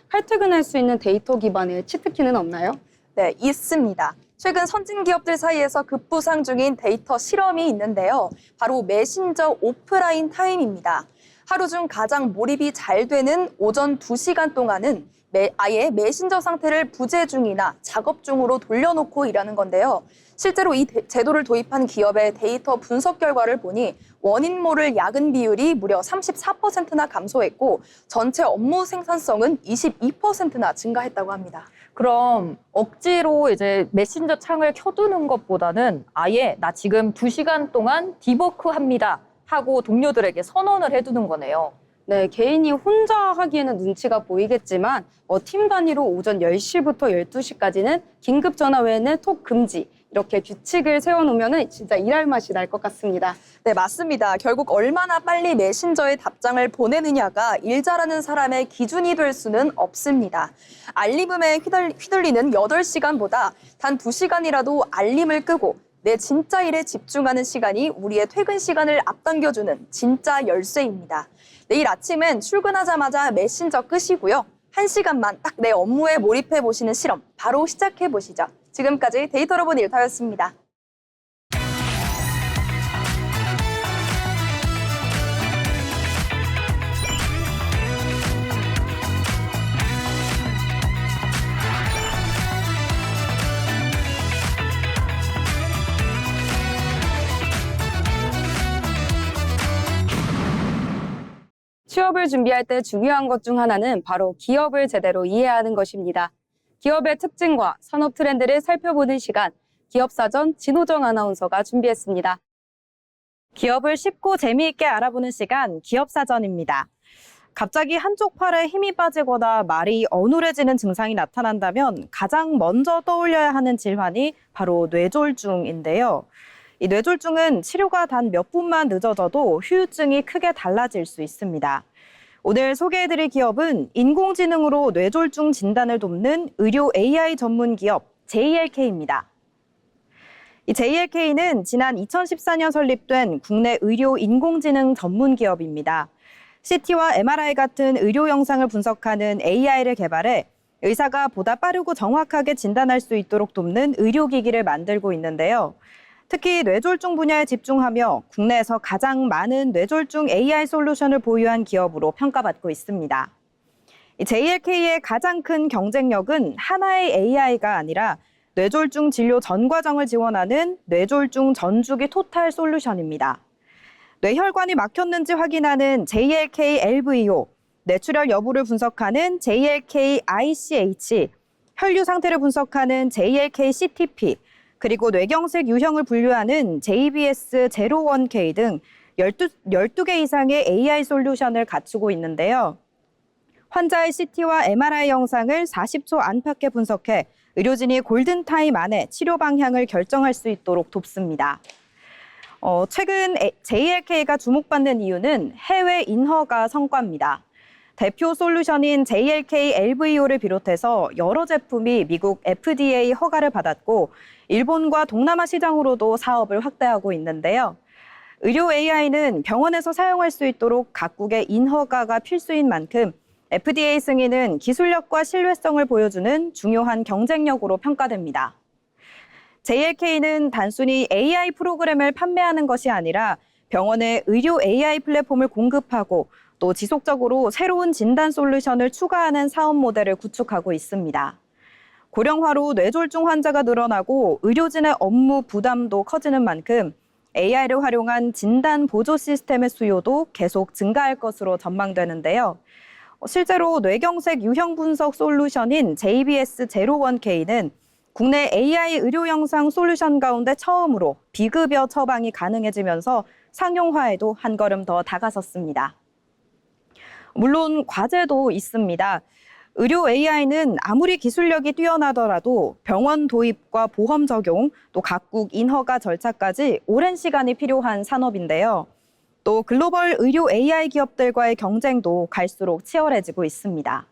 칼퇴근할 수 있는 데이터 기반의 치트키는 없나요? 네, 있습니다. 최근 선진 기업들 사이에서 급부상 중인 데이터 실험이 있는데요. 바로 메신저 오프라인 타임입니다. 하루 중 가장 몰입이 잘 되는 오전 2시간 동안은 아예 메신저 상태를 부재 중이나 작업 중으로 돌려놓고 일하는 건데요. 실제로 이 제도를 도입한 기업의 데이터 분석 결과를 보니 원인 모를 야근 비율이 무려 34%나 감소했고 전체 업무 생산성은 22%나 증가했다고 합니다. 그럼 억지로 이제 메신저 창을 켜두는 것보다는 아예 나 지금 2시간 동안 디버크 합니다 하고 동료들에게 선언을 해두는 거네요. 네, 개인이 혼자 하기에는 눈치가 보이겠지만 팀 단위로 오전 10시부터 12시까지는 긴급 전화 외에는 톡 금지, 이렇게 규칙을 세워놓으면 진짜 일할 맛이 날 것 같습니다. 네, 맞습니다. 결국 얼마나 빨리 메신저에 답장을 보내느냐가 일 잘하는 사람의 기준이 될 수는 없습니다. 알림음에 휘둘리는 8시간보다 단 2시간이라도 알림을 끄고 내 진짜 일에 집중하는 시간이 우리의 퇴근 시간을 앞당겨주는 진짜 열쇠입니다. 내일 아침은 출근하자마자 메신저 끄시고요. 1시간만 딱 내 업무에 몰입해 보시는 실험 바로 시작해 보시죠. 지금까지 데이터로 본 일터였습니다. 취업을 준비할 때 중요한 것 중 하나는 바로 기업을 제대로 이해하는 것입니다. 기업의 특징과 산업 트렌드를 살펴보는 시간, 기업사전 진호정 아나운서가 준비했습니다. 기업을 쉽고 재미있게 알아보는 시간, 기업사전입니다. 갑자기 한쪽 팔에 힘이 빠지거나 말이 어눌해지는 증상이 나타난다면 가장 먼저 떠올려야 하는 질환이 바로 뇌졸중인데요. 이 뇌졸중은 치료가 단 몇 분만 늦어져도 후유증이 크게 달라질 수 있습니다. 오늘 소개해드릴 기업은 인공지능으로 뇌졸중 진단을 돕는 의료 AI 전문 기업 JLK입니다. 이 JLK는 지난 2014년 설립된 국내 의료 인공지능 전문 기업입니다. CT와 MRI 같은 의료 영상을 분석하는 AI를 개발해 의사가 보다 빠르고 정확하게 진단할 수 있도록 돕는 의료기기를 만들고 있는데요. 특히 뇌졸중 분야에 집중하며 국내에서 가장 많은 뇌졸중 AI 솔루션을 보유한 기업으로 평가받고 있습니다. JLK의 가장 큰 경쟁력은 하나의 AI가 아니라 뇌졸중 진료 전 과정을 지원하는 뇌졸중 전주기 토탈 솔루션입니다. 뇌혈관이 막혔는지 확인하는 JLK LVO, 뇌출혈 여부를 분석하는 JLK ICH, 혈류 상태를 분석하는 JLK CTP, 그리고 뇌경색 유형을 분류하는 JBS 01K 등 12개 이상의 AI 솔루션을 갖추고 있는데요. 환자의 CT와 MRI 영상을 40초 안팎에 분석해 의료진이 골든타임 안에 치료 방향을 결정할 수 있도록 돕습니다. 최근 JLK가 주목받는 이유는 해외 인허가 성과입니다. 대표 솔루션인 JLK LVO를 비롯해서 여러 제품이 미국 FDA 허가를 받았고 일본과 동남아 시장으로도 사업을 확대하고 있는데요. 의료 AI는 병원에서 사용할 수 있도록 각국의 인허가가 필수인 만큼 FDA 승인은 기술력과 신뢰성을 보여주는 중요한 경쟁력으로 평가됩니다. JLK는 단순히 AI 프로그램을 판매하는 것이 아니라 병원에 의료 AI 플랫폼을 공급하고 또 지속적으로 새로운 진단 솔루션을 추가하는 사업 모델을 구축하고 있습니다. 고령화로 뇌졸중 환자가 늘어나고 의료진의 업무 부담도 커지는 만큼 AI를 활용한 진단 보조 시스템의 수요도 계속 증가할 것으로 전망되는데요. 실제로 뇌경색 유형 분석 솔루션인 JBS 01K는 국내 AI 의료 영상 솔루션 가운데 처음으로 비급여 처방이 가능해지면서 상용화에도 한 걸음 더 다가섰습니다. 물론 과제도 있습니다. 의료 AI는 아무리 기술력이 뛰어나더라도 병원 도입과 보험 적용, 또 각국 인허가 절차까지 오랜 시간이 필요한 산업인데요. 또 글로벌 의료 AI 기업들과의 경쟁도 갈수록 치열해지고 있습니다.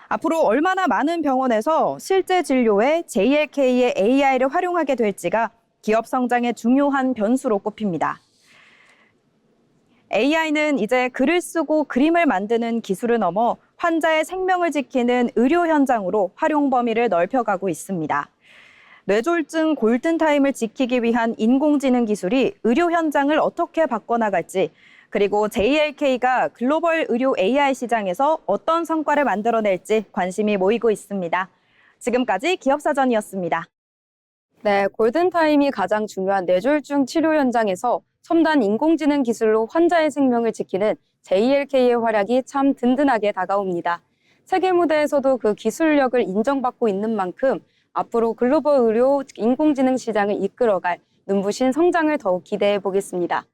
앞으로 얼마나 많은 병원에서 실제 진료에 JLK의 AI를 활용하게 될지가 기업 성장의 중요한 변수로 꼽힙니다. AI는 이제 글을 쓰고 그림을 만드는 기술을 넘어 환자의 생명을 지키는 의료 현장으로 활용 범위를 넓혀가고 있습니다. 뇌졸중 골든타임을 지키기 위한 인공지능 기술이 의료 현장을 어떻게 바꿔나갈지, 그리고 JLK가 글로벌 의료 AI 시장에서 어떤 성과를 만들어낼지 관심이 모이고 있습니다. 지금까지 기업사전이었습니다. 네, 골든타임이 가장 중요한 뇌졸중 치료 현장에서 첨단 인공지능 기술로 환자의 생명을 지키는 JLK의 활약이 참 든든하게 다가옵니다. 세계 무대에서도 그 기술력을 인정받고 있는 만큼 앞으로 글로벌 의료 인공지능 시장을 이끌어갈 눈부신 성장을 더욱 기대해 보겠습니다.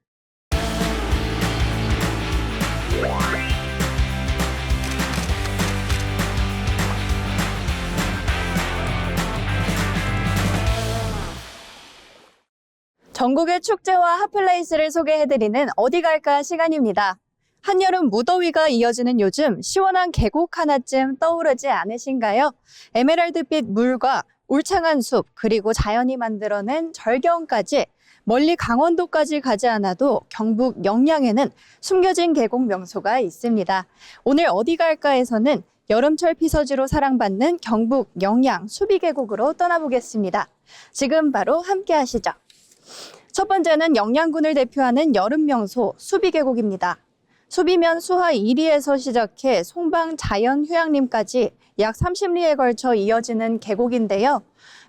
전국의 축제와 핫플레이스를 소개해드리는 어디 갈까 시간입니다. 한여름 무더위가 이어지는 요즘 시원한 계곡 하나쯤 떠오르지 않으신가요? 에메랄드빛 물과 울창한 숲, 그리고 자연이 만들어낸 절경까지 멀리 강원도까지 가지 않아도 경북 영양에는 숨겨진 계곡 명소가 있습니다. 오늘 어디 갈까에서는 여름철 피서지로 사랑받는 경북 영양 수비계곡으로 떠나보겠습니다. 지금 바로 함께 하시죠. 첫 번째는 영양군을 대표하는 여름 명소 수비계곡입니다. 수비면 수하 1리에서 시작해 송방 자연휴양림까지 약 30리에 걸쳐 이어지는 계곡인데요.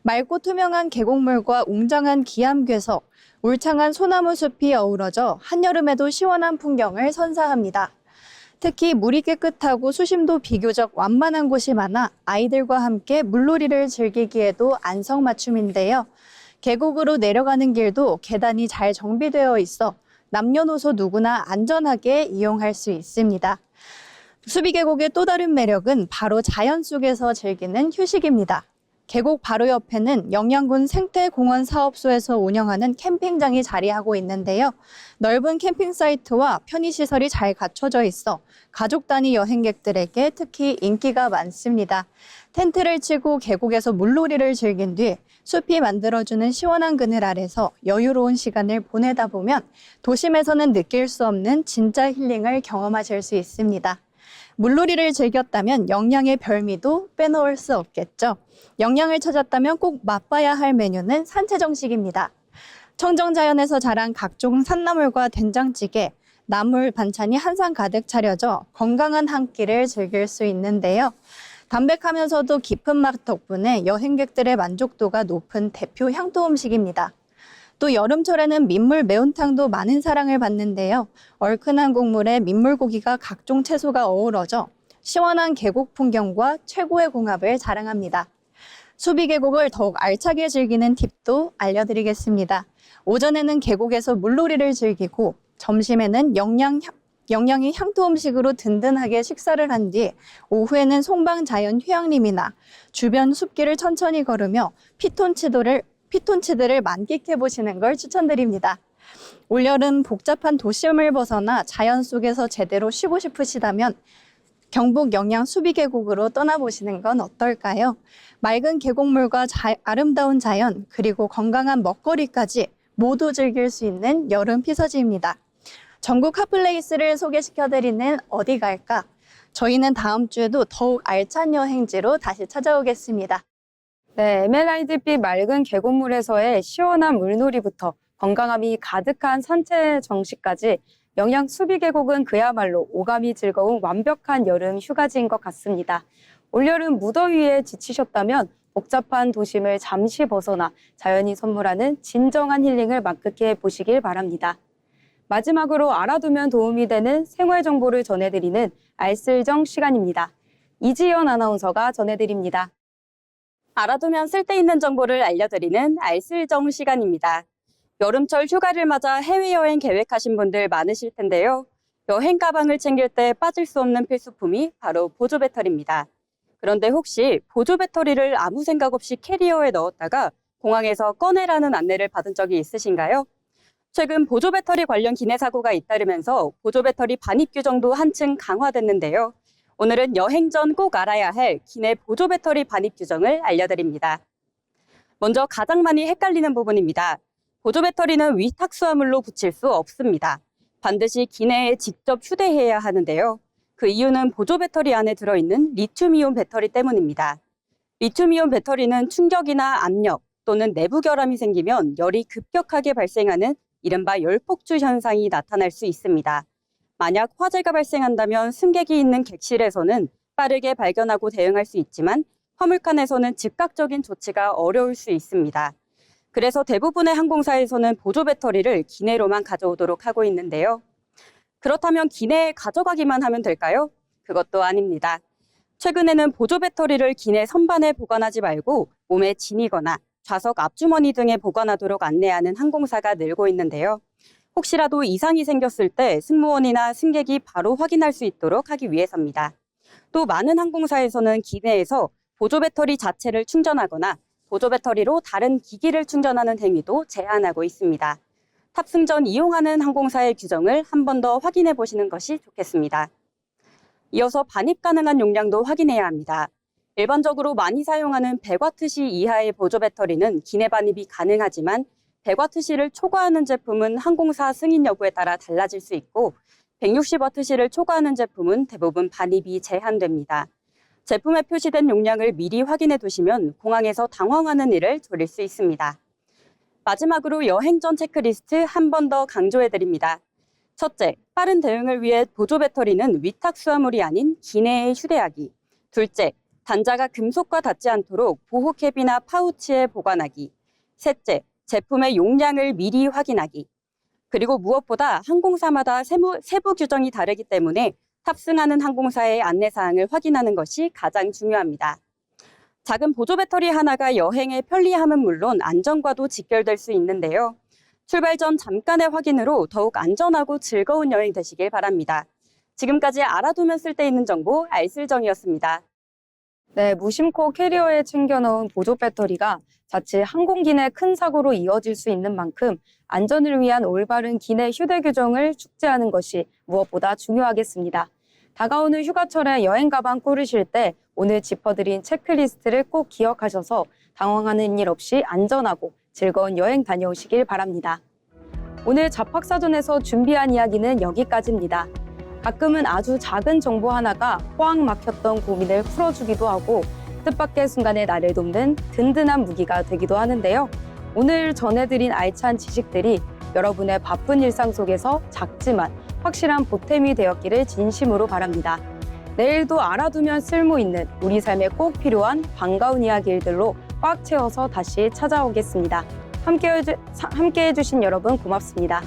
맑고 투명한 계곡물과 웅장한 기암괴석, 울창한 소나무 숲이 어우러져 한여름에도 시원한 풍경을 선사합니다. 특히 물이 깨끗하고 수심도 비교적 완만한 곳이 많아 아이들과 함께 물놀이를 즐기기에도 안성맞춤인데요. 계곡으로 내려가는 길도 계단이 잘 정비되어 있어 남녀노소 누구나 안전하게 이용할 수 있습니다. 수비 계곡의 또 다른 매력은 바로 자연 속에서 즐기는 휴식입니다. 계곡 바로 옆에는 영양군 생태공원 사업소에서 운영하는 캠핑장이 자리하고 있는데요. 넓은 캠핑 사이트와 편의시설이 잘 갖춰져 있어 가족 단위 여행객들에게 특히 인기가 많습니다. 텐트를 치고 계곡에서 물놀이를 즐긴 뒤 숲이 만들어주는 시원한 그늘 아래서 여유로운 시간을 보내다 보면 도심에서는 느낄 수 없는 진짜 힐링을 경험하실 수 있습니다. 물놀이를 즐겼다면 영양의 별미도 빼놓을 수 없겠죠. 영양을 찾았다면 꼭 맛봐야 할 메뉴는 산채정식입니다. 청정자연에서 자란 각종 산나물과 된장찌개, 나물 반찬이 한 상 가득 차려져 건강한 한 끼를 즐길 수 있는데요. 담백하면서도 깊은 맛 덕분에 여행객들의 만족도가 높은 대표 향토 음식입니다. 또 여름철에는 민물 매운탕도 많은 사랑을 받는데요. 얼큰한 국물에 민물고기가 각종 채소가 어우러져 시원한 계곡 풍경과 최고의 궁합을 자랑합니다. 수비 계곡을 더욱 알차게 즐기는 팁도 알려드리겠습니다. 오전에는 계곡에서 물놀이를 즐기고 점심에는 영양이 향토 음식으로 든든하게 식사를 한 뒤 오후에는 송방 자연 휴양림이나 주변 숲길을 천천히 걸으며 피톤치드를 만끽해 보시는 걸 추천드립니다. 올여름 복잡한 도심을 벗어나 자연 속에서 제대로 쉬고 싶으시다면 경북 영양 수비 계곡으로 떠나보시는 건 어떨까요? 맑은 계곡물과 아름다운 자연 그리고 건강한 먹거리까지 모두 즐길 수 있는 여름 피서지입니다. 전국 핫플레이스를 소개시켜드리는 어디 갈까? 저희는 다음 주에도 더욱 알찬 여행지로 다시 찾아오겠습니다. 네, 에메랄드빛 맑은 계곡물에서의 시원한 물놀이부터 건강함이 가득한 산채 정식까지 영양 수비 계곡은 그야말로 오감이 즐거운 완벽한 여름 휴가지인 것 같습니다. 올여름 무더위에 지치셨다면 복잡한 도심을 잠시 벗어나 자연이 선물하는 진정한 힐링을 만끽해 보시길 바랍니다. 마지막으로 알아두면 도움이 되는 생활 정보를 전해드리는 알쓸정 시간입니다. 이지연 아나운서가 전해드립니다. 알아두면 쓸데있는 정보를 알려드리는 알쓸정 시간입니다. 여름철 휴가를 맞아 해외여행 계획하신 분들 많으실 텐데요. 여행 가방을 챙길 때 빠질 수 없는 필수품이 바로 보조 배터리입니다. 그런데 혹시 보조 배터리를 아무 생각 없이 캐리어에 넣었다가 공항에서 꺼내라는 안내를 받은 적이 있으신가요? 최근 보조 배터리 관련 기내 사고가 잇따르면서 보조 배터리 반입 규정도 한층 강화됐는데요. 오늘은 여행 전 꼭 알아야 할 기내 보조 배터리 반입 규정을 알려드립니다. 먼저 가장 많이 헷갈리는 부분입니다. 보조 배터리는 위탁 수화물로 붙일 수 없습니다. 반드시 기내에 직접 휴대해야 하는데요. 그 이유는 보조 배터리 안에 들어있는 리튬이온 배터리 때문입니다. 리튬이온 배터리는 충격이나 압력 또는 내부 결함이 생기면 열이 급격하게 발생하는 이른바 열폭주 현상이 나타날 수 있습니다. 만약 화재가 발생한다면 승객이 있는 객실에서는 빠르게 발견하고 대응할 수 있지만 화물칸에서는 즉각적인 조치가 어려울 수 있습니다. 그래서 대부분의 항공사에서는 보조 배터리를 기내로만 가져오도록 하고 있는데요. 그렇다면 기내에 가져가기만 하면 될까요? 그것도 아닙니다. 최근에는 보조 배터리를 기내 선반에 보관하지 말고 몸에 지니거나 좌석 앞주머니 등에 보관하도록 안내하는 항공사가 늘고 있는데요. 혹시라도 이상이 생겼을 때 승무원이나 승객이 바로 확인할 수 있도록 하기 위해서입니다. 또 많은 항공사에서는 기내에서 보조 배터리 자체를 충전하거나 보조 배터리로 다른 기기를 충전하는 행위도 제한하고 있습니다. 탑승 전 이용하는 항공사의 규정을 한 번 더 확인해 보시는 것이 좋겠습니다. 이어서 반입 가능한 용량도 확인해야 합니다. 일반적으로 많이 사용하는 100W시 이하의 보조 배터리는 기내 반입이 가능하지만 100W시를 초과하는 제품은 항공사 승인 여부에 따라 달라질 수 있고 160W시를 초과하는 제품은 대부분 반입이 제한됩니다. 제품에 표시된 용량을 미리 확인해 두시면 공항에서 당황하는 일을 줄일 수 있습니다. 마지막으로 여행 전 체크리스트 한 번 더 강조해 드립니다. 첫째, 빠른 대응을 위해 보조 배터리는 위탁 수화물이 아닌 기내에 휴대하기. 둘째, 단자가 금속과 닿지 않도록 보호캡이나 파우치에 보관하기. 셋째, 제품의 용량을 미리 확인하기. 그리고 무엇보다 항공사마다 세부 규정이 다르기 때문에 탑승하는 항공사의 안내사항을 확인하는 것이 가장 중요합니다. 작은 보조 배터리 하나가 여행의 편리함은 물론 안전과도 직결될 수 있는데요. 출발 전 잠깐의 확인으로 더욱 안전하고 즐거운 여행 되시길 바랍니다. 지금까지 알아두면 쓸데있는 정보 알쓸정이었습니다. 네, 무심코 캐리어에 챙겨넣은 보조 배터리가 자칫 항공기 내 큰 사고로 이어질 수 있는 만큼 안전을 위한 올바른 기내 휴대 규정을 숙지하는 것이 무엇보다 중요하겠습니다. 다가오는 휴가철에 여행 가방 꾸르실 때 오늘 짚어드린 체크리스트를 꼭 기억하셔서 당황하는 일 없이 안전하고 즐거운 여행 다녀오시길 바랍니다. 오늘 잡학사전에서 준비한 이야기는 여기까지입니다. 가끔은 아주 작은 정보 하나가 호황 막혔던 고민을 풀어주기도 하고 뜻밖의 순간에 나를 돕는 든든한 무기가 되기도 하는데요. 오늘 전해드린 알찬 지식들이 여러분의 바쁜 일상 속에서 작지만 확실한 보탬이 되었기를 진심으로 바랍니다. 내일도 알아두면 쓸모있는 우리 삶에 꼭 필요한 반가운 이야기들로 꽉 채워서 다시 찾아오겠습니다. 함께 해주신 여러분 고맙습니다.